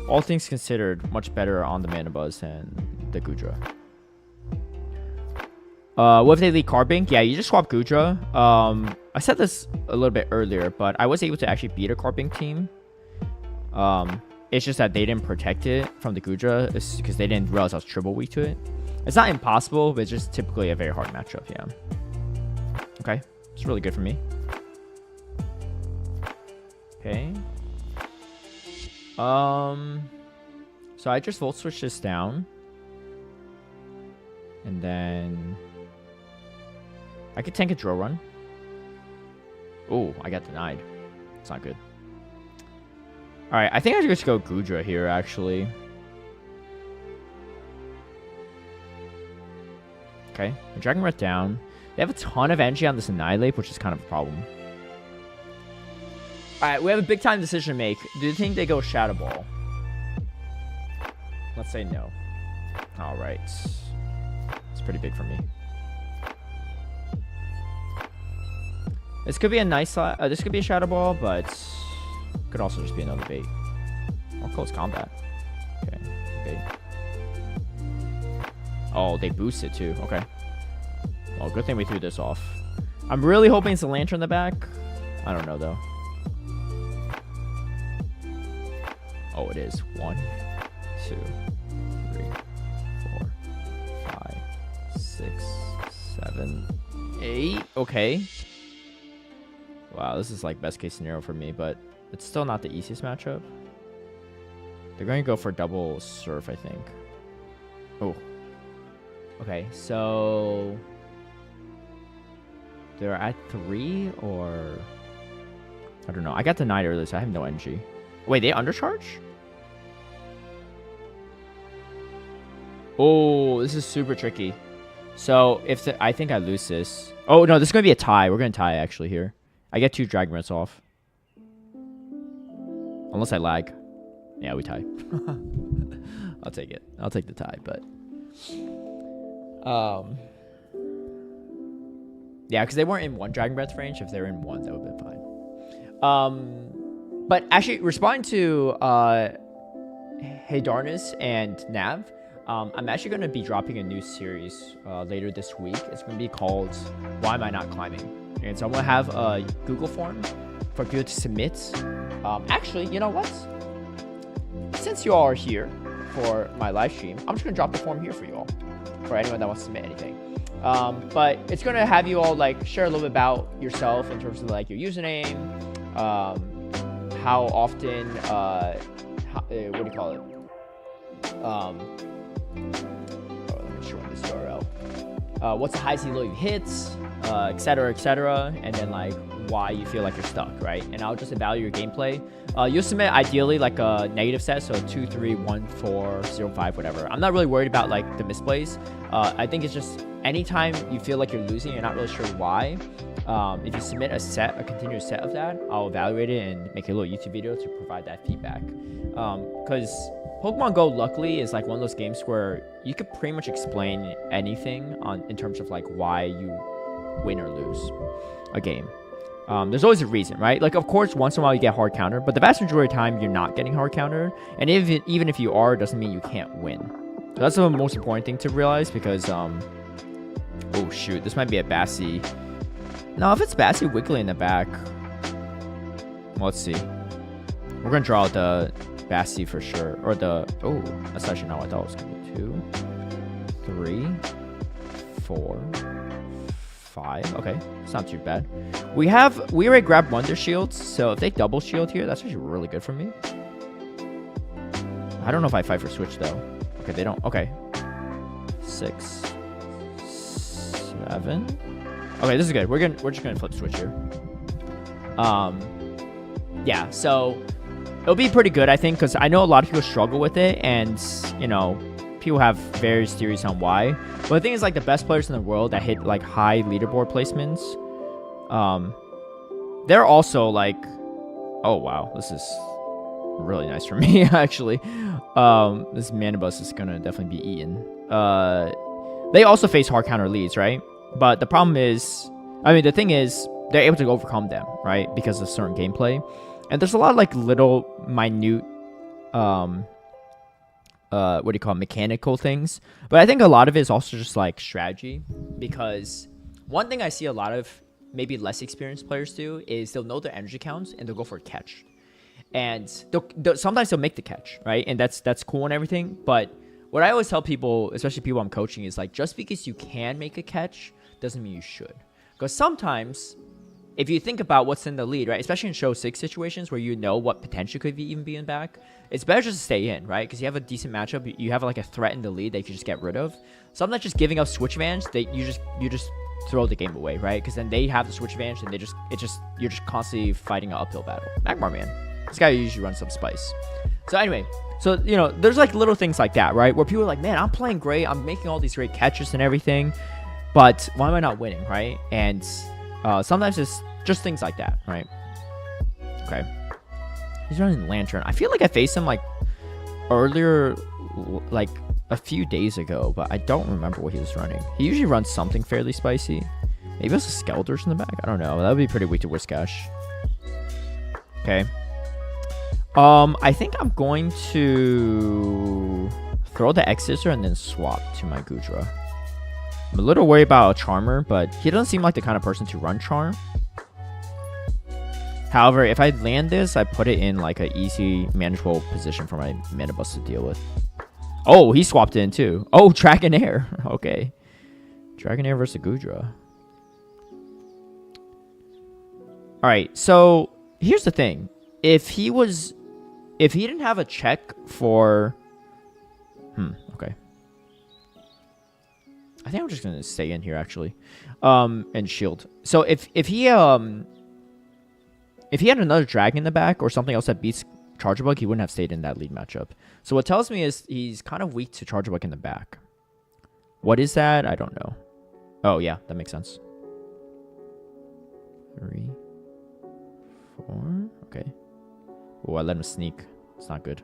all things considered, much better on the Mana Buzz than the GOODRA. What if they lead Carbink? Yeah, you just swap GOODRA. I said this a little bit earlier, but I was able to actually beat a Carbink team. It's just that they didn't protect it from the GOODRA because they didn't realize I was triple weak to it. It's not impossible, but it's just typically a very hard matchup, yeah. Okay, it's really good for me. Okay. So I just Volt Switch this down. And then... I could tank a Drill Run. Oh, I got denied. It's not good. Alright, I think I should just go GOODRA here, actually. Okay, Dragon Breath down. They have a ton of energy on this Annihilate, which is kind of a problem. Alright, we have a big time decision to make. Do you think they go Shadow Ball? Let's say no. Alright. Let's pretty big for me. This could be a nice... this could be a Shadow Ball, but... could also just be another bait. Or close combat. Okay, bait. Oh, they boost it too. Okay. Well, good thing we threw this off. I'm really hoping it's a Lantern in the back. I don't know, though. Oh, it is. 1, 2, 3, 4, 5, 6, 7, 8. Okay. Wow, this is like best case scenario for me, but it's still not the easiest matchup. They're going to go for double surf, I think. Oh. Okay, so... they're at 3 or... I don't know. I got denied earlier, so I have no energy. Wait, they undercharge? Oh, this is super tricky. So, if I think I lose this... oh, no, this is going to be a tie. We're going to tie, actually, here. I get 2 Dragon Breaths off. Unless I lag. Yeah, we tie. I'll take it. I'll take the tie, but... yeah, because they weren't in 1 Dragon Breath range. If they were in 1, that would have been fine. But actually, responding to Haydarnis and Nav, I'm actually going to be dropping a new series later this week. It's going to be called Why Am I Not Climbing? And so I'm going to have a Google form for people to submit. Actually, you know what? Since you all are here for my live stream, I'm just going to drop the form here for you all. For anyone that wants to submit anything. But it's going to have you all like share a little bit about yourself in terms of like your username, how often, what do you call it? Oh, let me show you this URL. What's the highest elo you hit, etc., and then like why you feel like you're stuck, right? And I'll just evaluate your gameplay. You'll submit ideally like a negative set, so 2, 3, 1, 4, 0, 5, whatever. I'm not really worried about like the misplays. I think it's just anytime you feel like you're losing, you're not really sure why. If you submit a continuous set of that, I'll evaluate it and make a little YouTube video to provide that feedback. Because Pokemon Go, luckily, is like one of those games where you could pretty much explain anything in terms of like why you win or lose a game. There's always a reason, right? Like, of course, once in a while you get hard countered, but the vast majority of the time you're not getting hard countered. And even if you are, it doesn't mean you can't win. So that's the most important thing to realize because, oh shoot, this might be a Bassy. No, if it's Bassy Wiggly in the back, well, let's see. We're going to draw the Bassy for sure. Or the, oh, that's actually not what I thought it was going to be. 2, 3, 4, 5. Okay, it's not too bad. We already grabbed Wonder Shields, so if they double shield here, that's actually really good for me. I don't know if I fight for Switch though. Okay, they don't. Okay, 6, 7. Okay, this is good. We're just gonna flip Switch here. Yeah, so it'll be pretty good, I think, because I know a lot of people struggle with it, and you know, people have various theories on why. But the thing is, like, the best players in the world that hit like high leaderboard placements, they're also like, oh wow, this is really nice for me actually. This Manibus is gonna definitely be eaten. They also face hard counter leads, right? But the problem is, I mean, the thing is, they're able to overcome them, right? Because of certain gameplay. And there's a lot of like little minute, what do you call it, mechanical things. But I think a lot of it is also just like strategy. Because one thing I see a lot of maybe less experienced players do is they'll know their energy counts and they'll go for a catch. And sometimes they'll make the catch, right? And that's cool and everything. But what I always tell people, especially people I'm coaching, is like, just because you can make a catch doesn't mean you should. Because sometimes, if you think about what's in the lead, right, especially in Show 6 situations where you know what potential could even be in back, it's better just to stay in, right? Because you have a decent matchup, you have like a threat in the lead that you can just get rid of. Sometimes just giving up switch advantage, you just throw the game away, right? Because then they have the switch advantage and you're just constantly fighting an uphill battle. Magmar Man, this guy usually runs some spice. So anyway, so you know, there's like little things like that, right? Where people are like, man, I'm playing great, I'm making all these great catches and everything, but why am I not winning, right? And sometimes it's just things like that, right? Okay. He's running Lantern. I feel like I faced him like earlier, like a few days ago, but I don't remember what he was running. He usually runs something fairly spicy. Maybe it was a Skelders in the back. I don't know. That would be pretty weak to Whiscash. Okay. I think I'm going to throw the X-Scissor and then swap to my GOODRA. I'm a little worried about a Charmer, but he doesn't seem like the kind of person to run Charm. However, if I land this, I put it in like an easy, manageable position for my Manabus to deal with. Oh, he swapped in too. Oh, Dragonair. Okay. Dragonair versus GOODRA. Alright, so here's the thing. If he didn't have a check for... okay. I think I'm just going to stay in here, actually. And shield. So if he had another Dragon in the back or something else that beats Charger Bug, he wouldn't have stayed in that lead matchup. So what tells me is he's kind of weak to Charger Bug in the back. What is that? I don't know. Oh, yeah. That makes sense. 3, 4. Okay. Oh, I let him sneak. It's not good.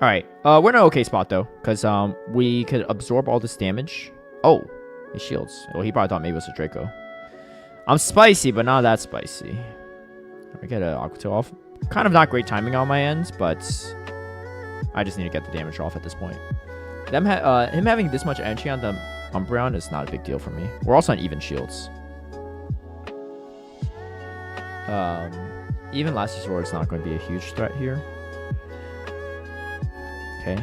Alright. We're in an okay spot, though. Because we could absorb all this damage. Oh. He shields. Well, he probably thought maybe it was a Draco. I'm spicy, but not that spicy. I get an Aqua Tail off. Kind of not great timing on my end, but I just need to get the damage off at this point. Him having this much energy on the Umbreon is not a big deal for me. We're also on even shields. Even Last Resort is not going to be a huge threat here. Okay.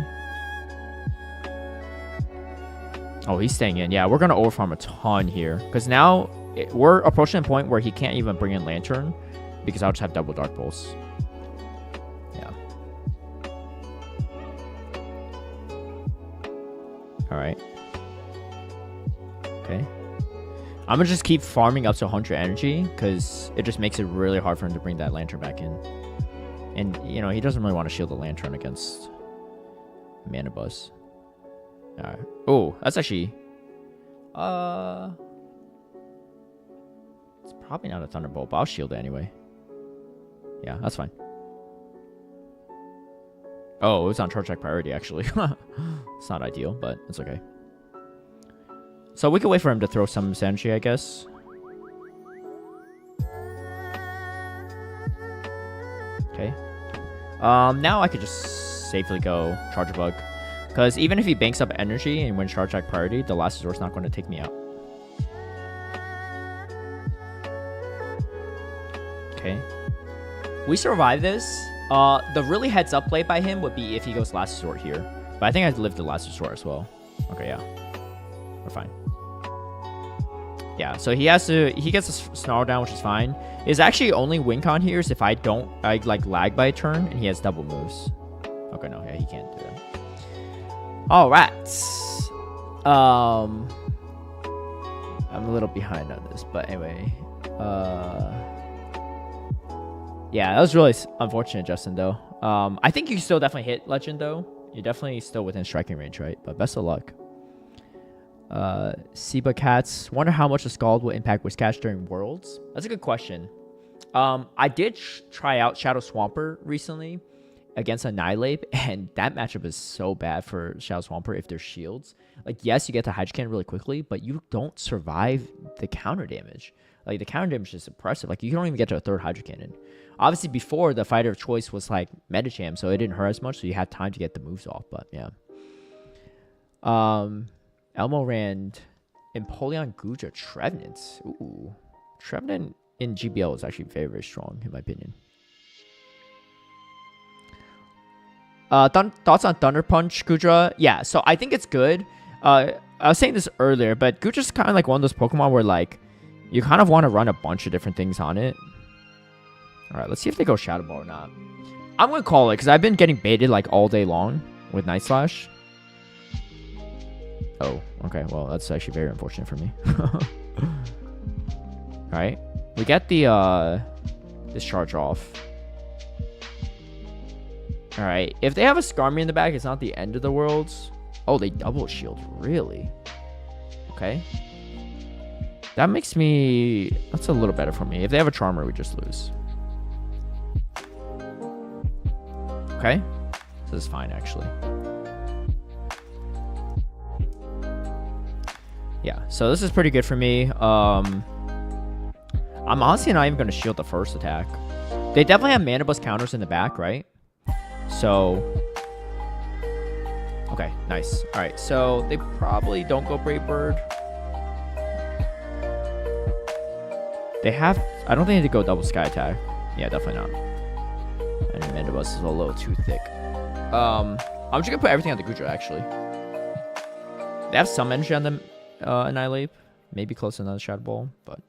Oh, he's staying in. Yeah, we're going to overfarm a ton here. Because now we're approaching a point where he can't even bring in Lantern. Because I'll just have double Dark Pulse. Yeah. Alright. Okay. I'm going to just keep farming up to 100 energy. Because it just makes it really hard for him to bring that Lantern back in. And, you know, he doesn't really want to shield the Lantern against Manabuzz. Alright. Oh, that's actually... It's probably not a Thunderbolt, but I'll shield it anyway. Yeah, that's fine. Oh, it was on Charge Attack priority, actually. It's not ideal, but it's okay. So we can wait for him to throw some energy, I guess. Okay. Now I could just safely go Charger Bug. Because even if he banks up energy and wins Charge Attack priority, the Last Resort's not going to take me out. Okay. We survive this. The really heads up play by him would be if he goes Last Resort here. But I think I'd live the Last Resort as well. Okay, yeah. We're fine. Yeah, so he gets a Snarl down, which is fine. His actually only win con here is if I like lag by a turn and he has double moves. Okay, no, yeah, he can't do that. Alright. I'm a little behind on this, but anyway. Yeah, that was really unfortunate, Justin, though. I think you still definitely hit Legend, though. You're definitely still within striking range, right? But best of luck. Siba Cats. Wonder how much the Scald will impact Whiscash during Worlds. That's a good question. I did try out Shadow Swampert recently against Annihilate, and that matchup is so bad for Shadow Swampert if there's shields. Like, yes, you get the Hydro Cannon really quickly, but you don't survive the counter damage. Like, the counter damage is impressive. Like, you don't even get to a third Hydro Cannon. Obviously, before, the fighter of choice was, like, Medicham, so it didn't hurt as much, so you had time to get the moves off, but, yeah. Elmo ran Empoleon, GOODRA, Trevenant. Ooh. Trevenant in GBL is actually very, very strong, in my opinion. Thoughts on Thunder Punch, GOODRA? Yeah, so I think it's good. I was saying this earlier, but GOODRA's kind of like one of those Pokemon where, like, you kind of want to run a bunch of different things on it. Alright, let's see if they go Shadow Ball or not. I'm going to call it, because I've been getting baited, like, all day long with Night Slash. Oh, okay. Well, that's actually very unfortunate for me. Alright. We get the, discharge off. Alright. If they have a Skarmory in the back, it's not the end of the world. Oh, they double shield. Really? Okay. That makes me... That's a little better for me. If they have a Charmer, we just lose. Okay. So this is fine, actually. Yeah, so this is pretty good for me. I'm honestly not even going to shield the first attack. They definitely have mana bus counters in the back, right? So... Okay, nice. Alright, so they probably don't go Brave Bird. They have... I don't think they go double Sky Attack. Yeah, definitely not. And mana bus is a little too thick. I'm just going to put everything on the GOODRA, actually. They have some energy on them, Annihilate. Maybe close to another Shadow Ball, but...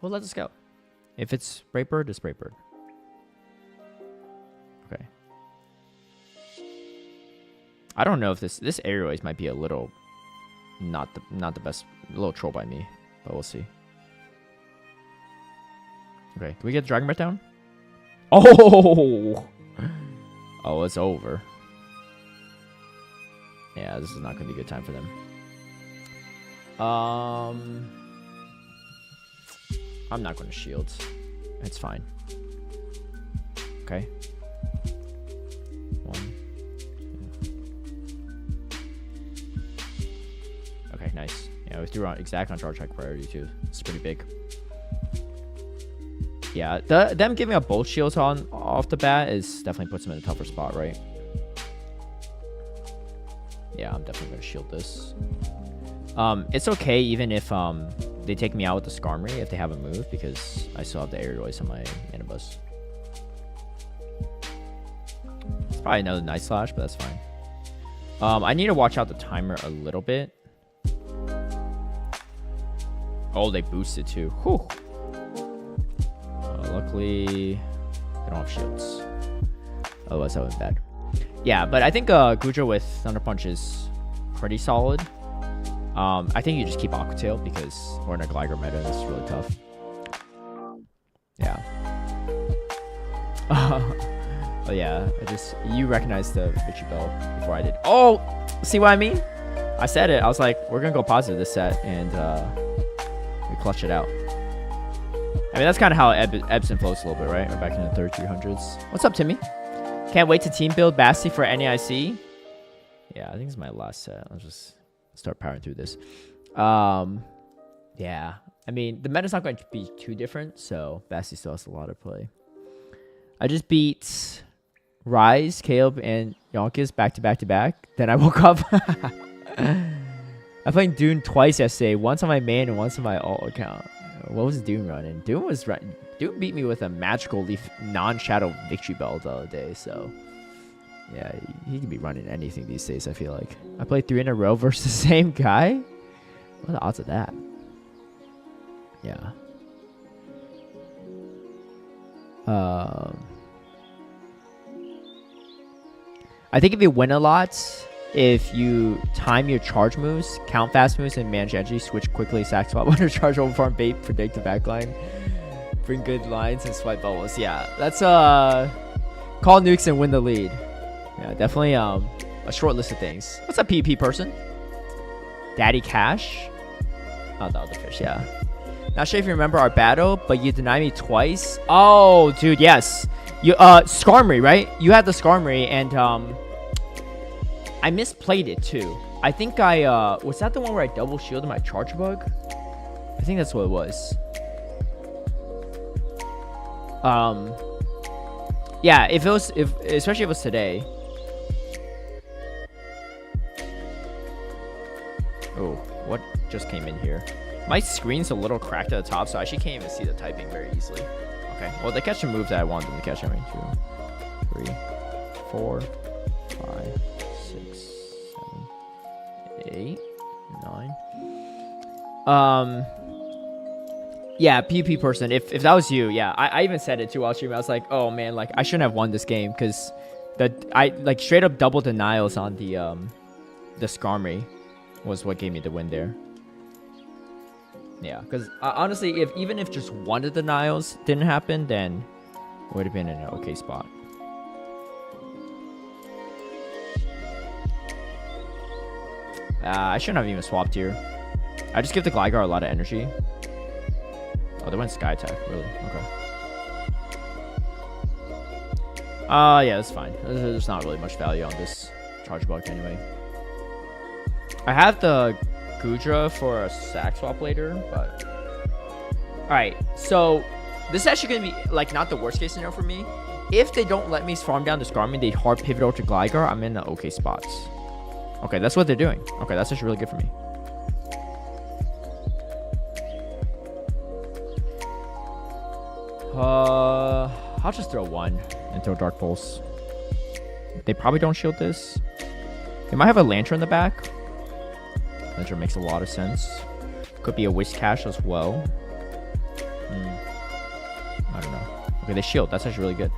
Well, let us go. If it's Brave Bird, it's Brave Bird. Okay. I don't know if this Aerialways might be a little not the best, a little troll by me, but we'll see. Okay, can we get Dragon Breath down? Oh! Oh, it's over. Yeah, this is not going to be a good time for them. I'm not going to shield. It's fine. Okay. 1, 2. Okay, nice. Yeah, we threw on exact on charge track priority too. It's pretty big. Yeah, them giving up both shields on off the bat is definitely puts them in a tougher spot, right? Yeah, I'm definitely going to shield this. It's okay even if they take me out with the Skarmory if they have a move, because I still have the Aerialways on my mana bus. It's probably another Night Slash, but that's fine. I need to watch out the timer a little bit. Oh, they boosted too. Whew. Luckily, I don't have shields. Otherwise, that would be bad. Yeah, but I think GOODRA with Thunder Punch is pretty solid. I think you just keep Aqua Tail because we're in a Gligar meta and it's really tough. Yeah. Oh yeah, you recognized the Victory Bell before I did. Oh, see what I mean? I said it. I was like, we're gonna go positive this set, and we clutch it out. I mean, that's kind of how it ebbs and flows a little bit, right? We're back in the 3300s. What's up, Timmy? Can't wait to team build Basti for NAIC. Yeah, I think it's my last set. I'll just start powering through this. Yeah. I mean, the meta's not going to be too different, so Basti still has a lot of play. I just beat Rise, Caleb, and Yonkers back to back to back. Then I woke up. I played Dune twice yesterday. Once on my main and once on my alt account. What was Dune running? Dune beat me with a magical leaf non-shadow Victory Bell the other day, so yeah, he can be running anything these days, I feel like. I played 3 in a row versus the same guy? What are the odds of that? Yeah. I think if you win a lot, if you time your charge moves, count fast moves, and manage energy, switch quickly, sack swap, under charge, overfarm, bait, predict the backline, bring good lines, and swipe bubbles. Yeah, that's call nukes and win the lead. Yeah, definitely a short list of things. What's up, PvP person? Daddy Cash? Oh, the other fish, yeah. Not sure if you remember our battle, but you denied me twice. Oh, dude, yes. You Skarmory, right? You had the Skarmory, and I misplayed it too. I think I was that the one where I double shielded my charge bug? I think that's what it was. Yeah, especially if it was today. Oh, what just came in here? My screen's a little cracked at the top, so I actually can't even see the typing very easily. Okay, well, they catch the moves that I want them to catch. I mean, 2, 3, 4, 5, 6, 7, 8, 9. Yeah, PvP person. If that was you, yeah, I even said it too while streaming. I was like, oh man, like I shouldn't have won this game because I like straight up double denials on the Skarmory was what gave me the win there. Yeah, because honestly, even if just one of the denials didn't happen, then it would have been in an okay spot. I shouldn't have even swapped here. I just give the Gligar a lot of energy. Oh, they went Sky Attack, really? Okay. Yeah, that's fine. There's not really much value on this charge bug anyway. I have the GOODRA for a sack swap later, but... Alright, so this is actually going to be, like, not the worst case scenario for me. If they don't let me farm down this Garmin, they hard pivot over to Gligar, I'm in the okay spots. Okay, that's what they're doing. Okay, that's actually really good for me. I'll just throw one and throw Dark Pulse. They probably don't shield this. They might have a Lantern in the back. Lantern makes a lot of sense. Could be a Wish Cash as well. I don't know. Okay, they shield. That's actually really good.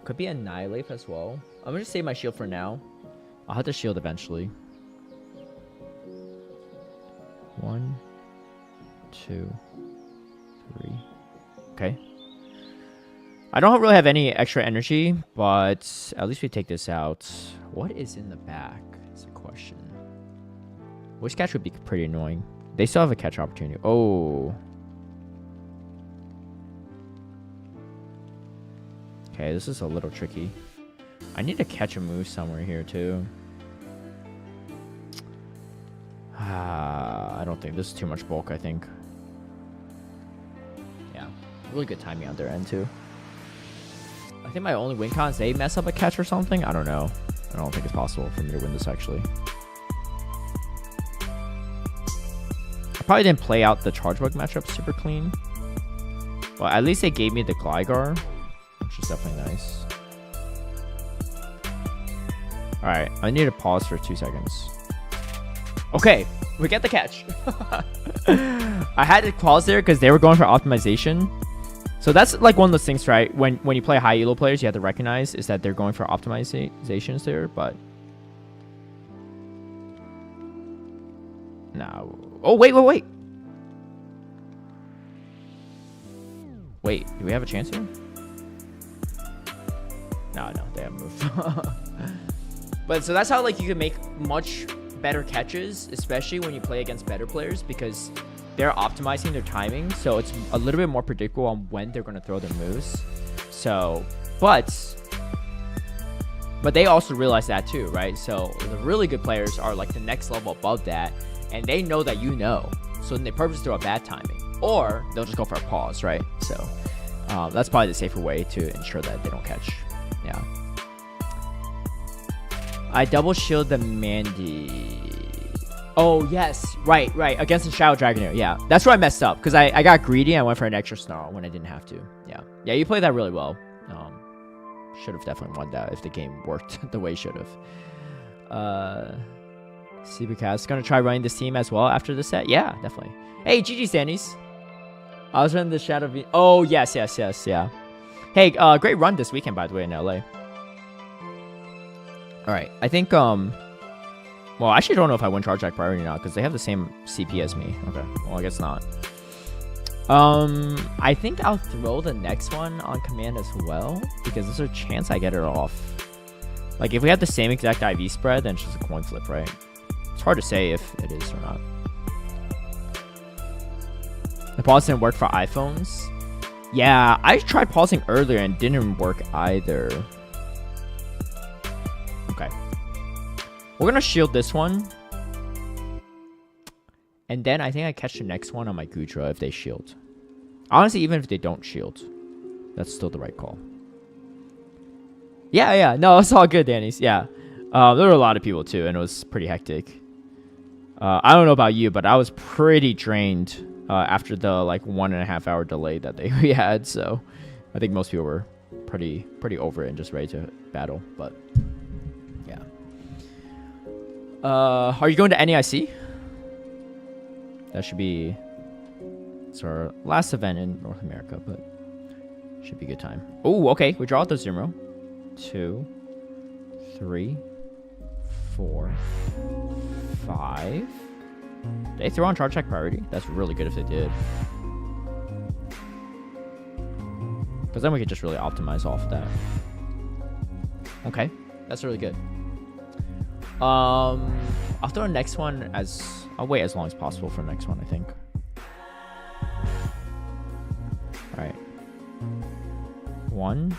Could be Annihilate as well. I'm gonna save my shield for now. I'll have to shield eventually. 1, 2, 3. Okay. I don't really have any extra energy, but at least we take this out. What is in the back? Is a question. Wish Catch would be pretty annoying. They still have a catch opportunity. Oh. Okay, this is a little tricky. I need to catch a move somewhere here too. I don't think this is too much bulk, I think. Yeah, really good timing on their end too. I think my only win con is they mess up a catch or something. I don't know. I don't think it's possible for me to win this actually. I probably didn't play out the charge bug matchup super clean. Well, at least they gave me the Gligar, which is definitely nice. Alright, I need to pause for 2 seconds. Okay, we get the catch. I had to pause there because they were going for optimization. So that's like one of those things, right? When you play high elo players, you have to recognize is that they're going for optimizations there, but... No. Oh, wait. Wait, do we have a chance here? No, they have moved. But so that's how like you can make much better catches, especially when you play against better players, because they're optimizing their timing, so it's a little bit more predictable on when they're going to throw their moves. So, but they also realize that too, right? So the really good players are like the next level above that, and they know that you know, so then they purposely throw a bad timing, or they'll just go for a pause, right? So that's probably the safer way to ensure that they don't catch. Yeah. I double shield the Mandy. Oh, yes. Right. Against the Shadow Dragonair. Yeah. That's where I messed up. Because I got greedy and I went for an extra Snarl when I didn't have to. Yeah. Yeah, you played that really well. Should have definitely won that if the game worked the way it should have. Seabercast gonna try running this team as well after the set. Yeah, definitely. Hey, GG Standies. I was running the Shadow V. Oh, yes. Yeah. Hey, great run this weekend, by the way, in LA. Alright, I think, well, I actually don't know if I win Charge Attack priority or not, because they have the same CP as me. Okay, well, I guess not. I think I'll throw the next one on command as well, because there's a chance I get it off. Like, if we have the same exact IV spread, then it's just a coin flip, right? It's hard to say if it is or not. The pause didn't work for iPhones. Yeah, I tried pausing earlier and didn't work either. Okay. We're going to shield this one. And then I think I catch the next one on my GOODRA if they shield. Honestly, even if they don't shield, that's still the right call. Yeah. No, it's all good, Danny's. Yeah. There were a lot of people too, and it was pretty hectic. I don't know about you, but I was pretty drained after the like 1.5 hour delay that we had. So I think most people were pretty over it and just ready to battle. But yeah. Are you going to NEIC? That should be... It's our last event in North America, but should be a good time. Oh, okay. We draw out the 0, 2, 3, 4, 5. They throw on charge check priority. That's really good if they did. Because then we could just really optimize off of that. Okay. That's really good. I'll throw the next one as... I'll wait as long as possible for the next one, I think. Alright. 1,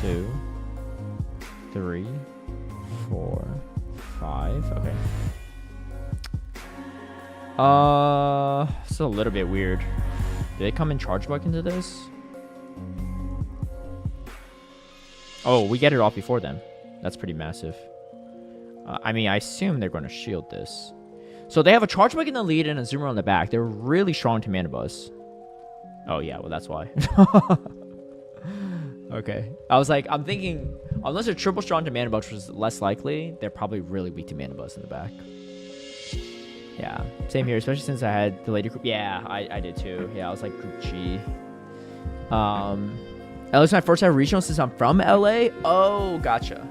2, 3, 4, 5. Okay. It's a little bit weird. Do they come in charge buck into this? Oh, we get it off before them. That's pretty massive. I mean, I assume they're going to shield this. So they have a charge bug in the lead and a zoomer on the back. They're really strong to mana buzz. Oh, yeah. Well, that's why. Okay. I was like, I'm thinking, unless they're triple strong to mana buzz, which is less likely, they're probably really weak to mana buzz in the back. Yeah. Same here, especially since I had the lady group. Yeah, I did too. Yeah, I was like group G. LA's my first ever regional since I'm from LA. Oh, gotcha.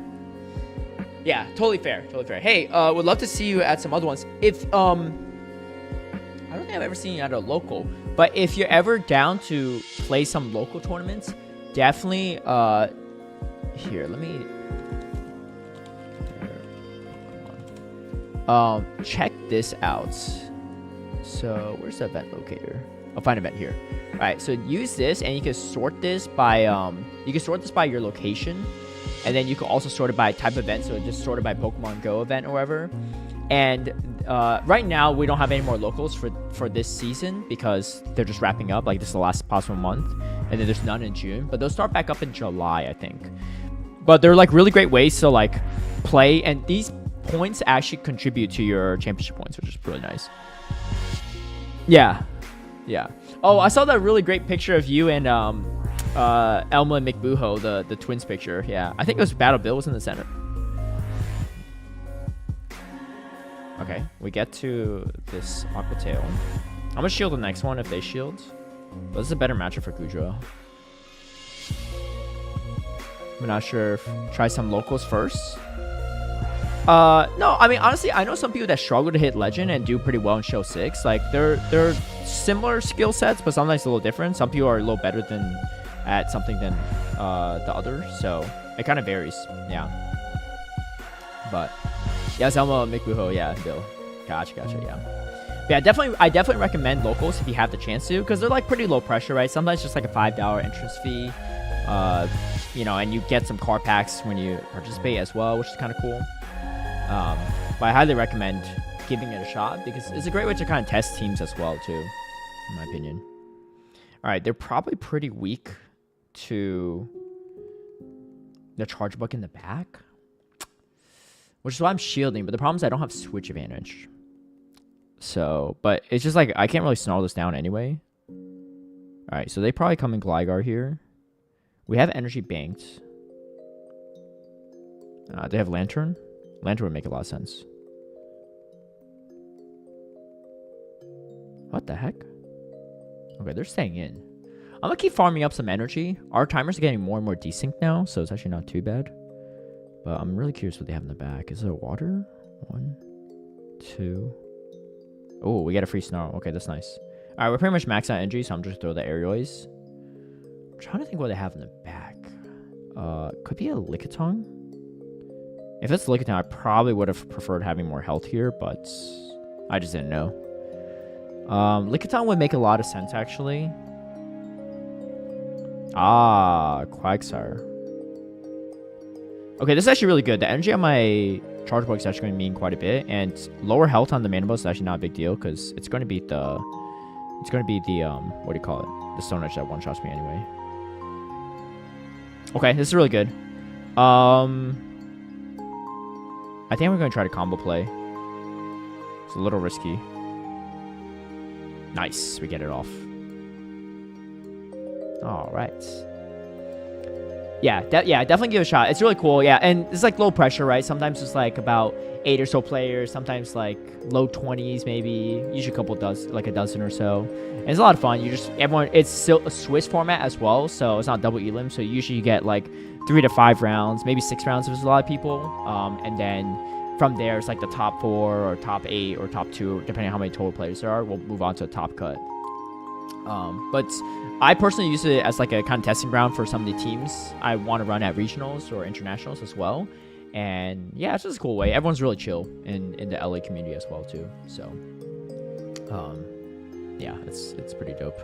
Yeah, totally fair. Totally fair. Hey, would love to see you at some other ones. If, I don't think I've ever seen you at a local, but if you're ever down to play some local tournaments, definitely, here, let me, check this out. So, where's the event locator? I'll find an event here. All right, so use this, and you can sort this by, your location. And then you can also sort it by type of event, so just sort it by Pokemon Go event or whatever. And right now, we don't have any more locals for this season because they're just wrapping up. Like, this is the last possible month. And then there's none in June. But they'll start back up in July, I think. But they're, like, really great ways to, like, play. And these points actually contribute to your championship points, which is really nice. Yeah. Yeah. Oh, I saw that really great picture of you and Elma and McBuho, the twins picture. Yeah, I think it was Battle Bill was in the center. Okay, we get to this Aquatail. I'm gonna shield the next one if they shield. But this is a better matchup for GOODRA. I'm not sure if try some locals first. No, I mean, honestly, I know some people that struggle to hit Legend and do pretty well in Show 6. Like, they're similar skill sets, but sometimes a little different. Some people are a little better at something than the other, so it kind of varies. Yeah. But, yeah, Zelma, McBuho, yeah, Bill. Gotcha, yeah. But yeah, I definitely recommend locals if you have the chance to, because they're, like, pretty low pressure, right? Sometimes just, like, a $5 entrance fee. You know, and you get some card packs when you participate as well, which is kind of cool. But I highly recommend giving it a shot because it's a great way to kind of test teams as well too, in my opinion. All right, they're probably pretty weak to the charge buck in the back, which is why I'm shielding. But the problem is I don't have switch advantage. So, but it's just like I can't really snarl this down anyway. All right, so they probably come in Gligar here. We have energy banked. They have Lantern. Lantern would make a lot of sense. What the heck? Okay, they're staying in. I'm gonna keep farming up some energy. Our timers are getting more and more desync now, so it's actually not too bad. But I'm really curious what they have in the back. Is there water? 1, 2. Oh, we get a free snarl. Okay, that's nice. Alright, we're pretty much maxed out energy, so I'm just gonna throw the Aerois. I'm trying to think what they have in the back. Could be a Lickitung. If it's Lickitung, I probably would have preferred having more health here, but I just didn't know. Lickitung would make a lot of sense, actually. Ah, Quagsire. Okay, this is actually really good. The energy on my charge bug is actually going to mean quite a bit, and lower health on the mana buzz is actually not a big deal because it's going to be the, what do you call it? The Stone Edge that one shots me anyway. Okay, this is really good. I think we're going to try to combo play. It's a little risky. Nice. We get it off. All right. Yeah, definitely give it a shot. It's really cool. Yeah, and it's like low pressure, right? Sometimes it's like about 8 or so players. Sometimes like low 20s, maybe. Usually a dozen or so. And it's a lot of fun. It's still a Swiss format as well, so it's not double elim. So usually you get like 3 to 5 rounds, maybe 6 rounds if there's a lot of people. And then from there, it's like the top 4 or top 8 or top 2, depending on how many total players there are. We'll move on to a top cut. But I personally use it as like a kind of testing ground for some of the teams I want to run at regionals or internationals as well. And yeah, it's just a cool way. Everyone's really chill in the LA community as well too. So yeah, it's pretty dope.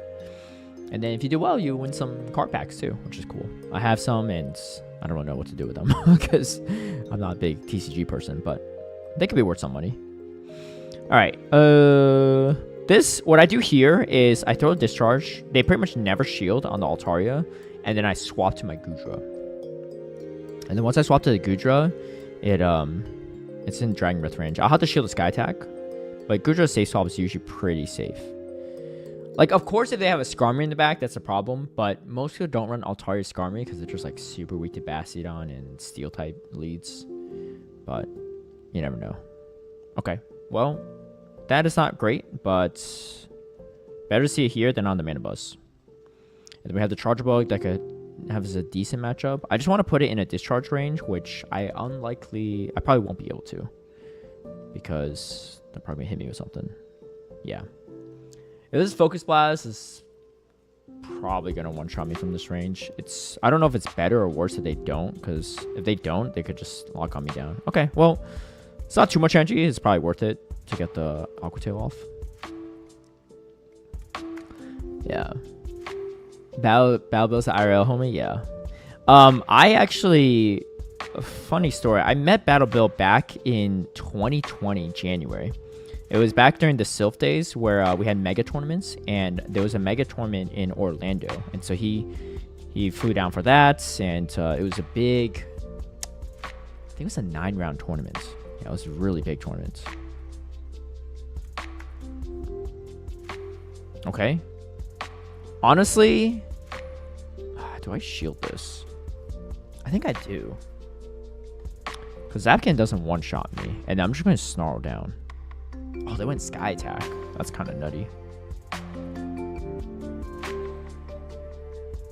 And then if you do well, you win some card packs too, which is cool. I have some, and I don't really know what to do with them because I'm not a big TCG person, but they could be worth some money. All right. What I do here is I throw a discharge. They pretty much never shield on the Altaria, and then I swap to my GOODRA. And then once I swap to the GOODRA, it's in Dragon Breath range. I'll have to shield a Sky Attack, but GOODRA's safe swap is usually pretty safe. Like, of course, if they have a Skarmory in the back, that's a problem. But most people don't run Altaria Skarmory because they're just, like, super weak to Bastiodon and Steel-type leads. But you never know. Okay, well, that is not great, but better to see it here than on the Mana Bus. And then we have the Charger Bug that could have a decent matchup. I just want to put it in a discharge range, which I probably won't be able to. Because they're probably going to hit me with something. Yeah. If this Focus Blast is probably going to one-shot me from this range. I don't know if it's better or worse if they don't, because if they don't, they could just lock on me down. Okay, well, it's not too much energy. It's probably worth it to get the Aqua Tail off. Yeah. Battle Bill's IRL homie? Yeah. I actually... Funny story. I met Battle Bill back in 2020, January. It was back during the Sylph days where we had mega tournaments, and there was a mega tournament in Orlando, and so he flew down for that, and it was a big, I think it was a 9-round tournament. Yeah, it was a really big tournament. Okay. Honestly, do I shield this? I think I do. Because Zapkin doesn't one-shot me, and I'm just going to Snarl down. Oh, they went Sky Attack. That's kind of nutty.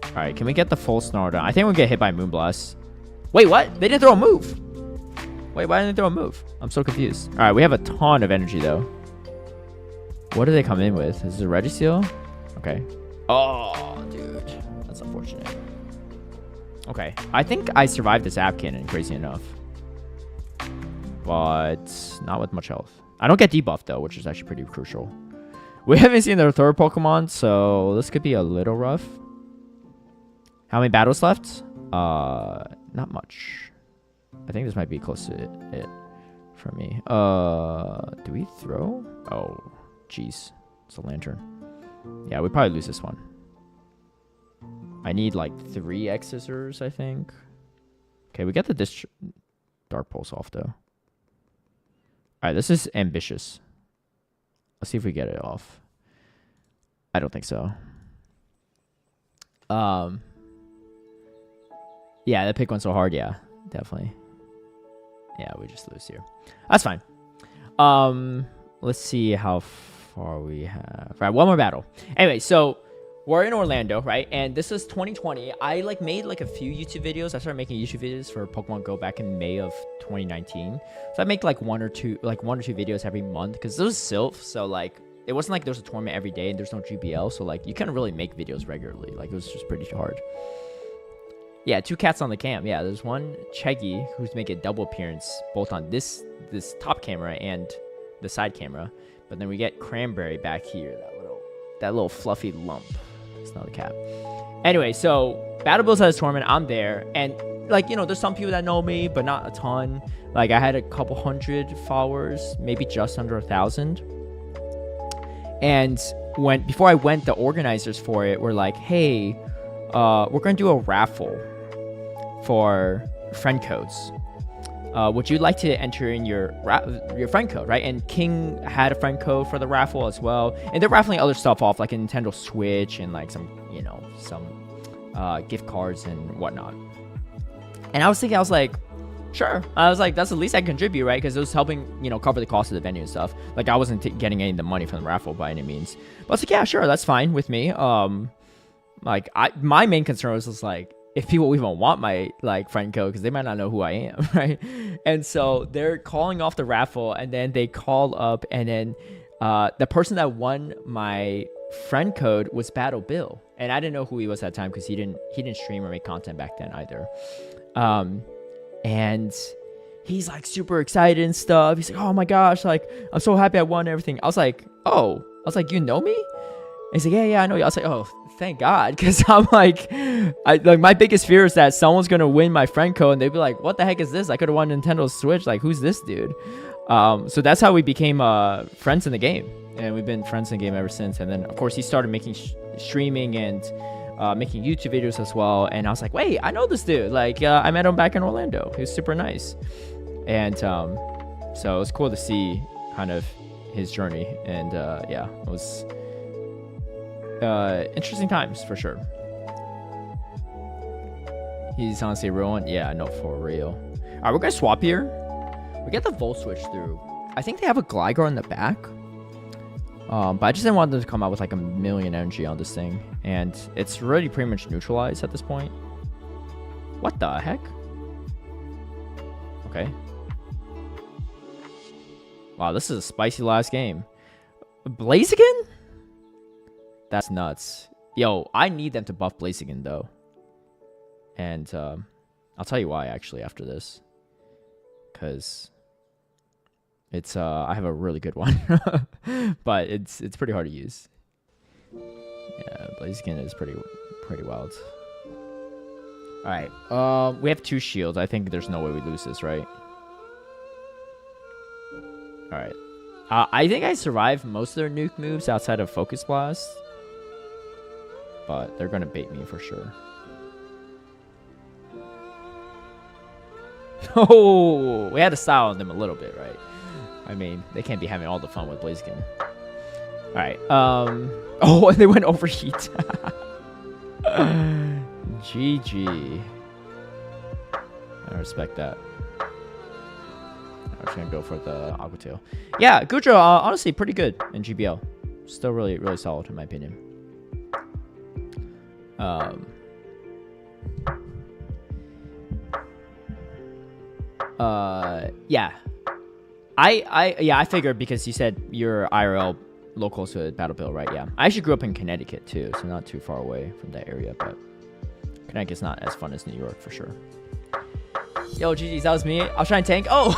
Alright, can we get the full Snarl down? I think we'll get hit by Moonblast. Wait, what? They didn't throw a move. Wait, why didn't they throw a move? I'm so confused. Alright, we have a ton of energy, though. What do they come in with? Is it a Registeel? Okay. Oh, dude. That's unfortunate. Okay. I think I survived the Zap Cannon, crazy enough. But not with much health. I don't get debuffed, though, which is actually pretty crucial. We haven't seen their third Pokemon, so this could be a little rough. How many battles left? Not much. I think this might be close to it for me. Do we throw? Oh, jeez. It's a Lantern. Yeah, we probably lose this one. I need, like, 3 X-Scissors, I think. Okay, we get the Dark Pulse off, though. Alright, this is ambitious. Let's see if we get it off. I don't think so. Yeah, that pick went so hard. Yeah, definitely. Yeah, we just lose here. That's fine. Let's see how far we have. All right, one more battle. Anyway, so we're in Orlando, right? And this is 2020. I made a few YouTube videos. I started making YouTube videos for Pokemon Go back in May of 2019. So I make one or two videos every month because it was Sylph. So it wasn't like there was a tournament every day and there's no GBL. So you couldn't really make videos regularly. It was just pretty hard. Yeah, 2 cats on the cam. Yeah, there's one Cheggy who's making a double appearance both on this top camera and the side camera. But then we get Cranberry back here, that little fluffy lump. It's not a cat. Anyway, so Battle Bills has a tournament. I'm there, and there's some people that know me, but not a ton. I had a couple hundred followers, maybe just under 1,000. And before I went, the organizers for it were like, "Hey, we're gonna do a raffle for friend codes. Would you like to enter in your friend code?" Right? And King had a friend code for the raffle as well, and they're raffling other stuff off, like a Nintendo Switch and some gift cards and whatnot. And I was thinking, sure. I was like, that's the least I can contribute, right? Because it was helping, cover the cost of the venue and stuff. I wasn't getting any of the money from the raffle by any means. But I was like, yeah, sure, that's fine with me. My main concern was just if people even want my friend code, because they might not know who I am, right? And so they're calling off the raffle, and then they call up, and then the person that won my friend code was Battle Bill, and I didn't know who he was at the time because he didn't stream or make content back then either. And he's super excited and stuff. He's like, "Oh my gosh, I'm so happy I won everything." I was like, "Oh," you know me? He's like, yeah, I know. I was like, oh, thank God, because I'm like, my biggest fear is that someone's gonna win my friend code, and they'd be like, what the heck is this? I could have won Nintendo Switch. Like, who's this dude? So that's how we became friends in the game, and we've been friends in the game ever since. And then, of course, he started making streaming and making YouTube videos as well. And I was like, wait, I know this dude. Like, I met him back in Orlando. He was super nice, and so it was cool to see kind of his journey. And yeah, it was interesting times for sure. He's honestly a real one. Yeah, no, for real. All right, we're gonna swap here. We get the Volt Switch through. I think they have a Gligar in the back. But I just didn't want them to come out with like a million energy on this thing. And it's already pretty much neutralized at this point. What the heck? Okay. Wow, this is a spicy last game. Blaziken? That's nuts. Yo, I need them to buff Blaziken though. And I'll tell you why actually after this. Because it's I have a really good one. But it's pretty hard to use. Yeah, Blaziken is pretty wild. Alright. We have 2 shields. I think there's no way we lose this, right? Alright. I think I survived most of their nuke moves outside of Focus Blast. But they're gonna bait me for sure. Oh, we had to style on them a little bit, right? I mean, they can't be having all the fun with Blaziken. Alright, oh, and they went overheat. GG. I respect that. I'm just gonna go for the Aqua Tail. Yeah, GOODRA, honestly, pretty good in GBL. Still really, really solid in my opinion. Yeah. I figured because you said you're IRL local to Battle Bill, right? Yeah. I actually grew up in Connecticut too, so not too far away from that area, but Connecticut's not as fun as New York for sure. Yo, GG's, that was me. I'll try and tank. Oh!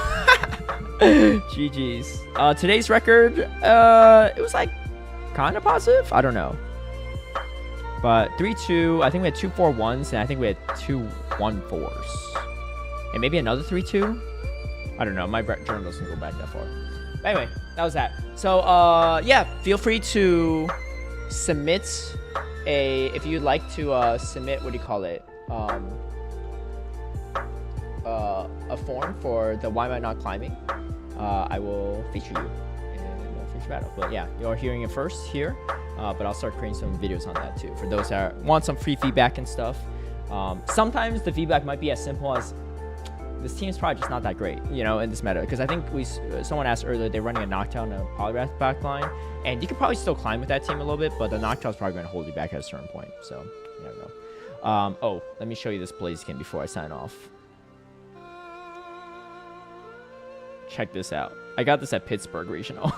GG's. Today's record, it was like kind of positive. I don't know. But 3-2, I think we had 2 4-1s, and I think we had 2 1-4s. And maybe another 3-2? I don't know. My journal doesn't go back that far. But anyway, that was that. So, yeah, feel free to submit if you'd like to submit, what do you call it? A form for the Why Am I Not Climbing. I will feature you in a future battle. But yeah, you're hearing it first here. But I'll start creating some videos on that too for those that want some free feedback and stuff. Sometimes the feedback might be as simple as this team is probably just not that great, you know, in this meta. Because I think someone asked earlier, they're running a Noctowl and a Poliwrath backline, and you could probably still climb with that team a little bit, but the Noctowl's probably going to hold you back at a certain point. So you never know. Oh, let me show you this Blaziken before I sign off. Check this out. I got this at Pittsburgh Regional.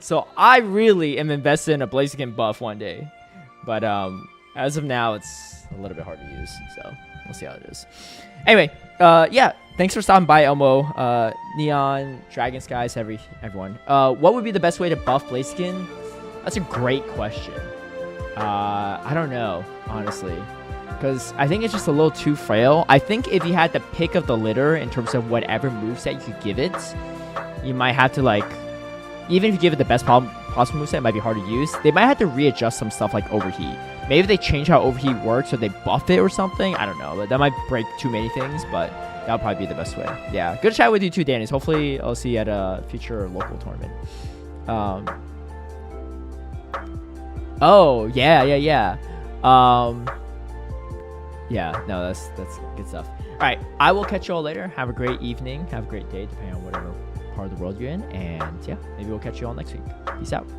So I really am invested in a Blaziken buff one day. But as of now, it's a little bit hard to use. So we'll see how it is. Anyway, yeah. Thanks for stopping by, Elmo. Neon, Dragon Skies, everyone. What would be the best way to buff Blaziken? That's a great question. I don't know, honestly. Because I think it's just a little too frail. I think if you had the pick of the litter in terms of whatever moveset you could give it, you might have to, like, even if you give it the best possible moveset, it might be hard to use. They might have to readjust some stuff like Overheat. Maybe they change how Overheat works or they buff it or something. I don't know. That might break too many things, but that would probably be the best way. Yeah. Good chat with you too, Danny. Hopefully I'll see you at a future local tournament. Oh, yeah. Yeah, no, that's good stuff. All right, I will catch you all later. Have a great evening. Have a great day, depending on whatever part of the world you're in. And yeah, maybe we'll catch you all next week. Peace out.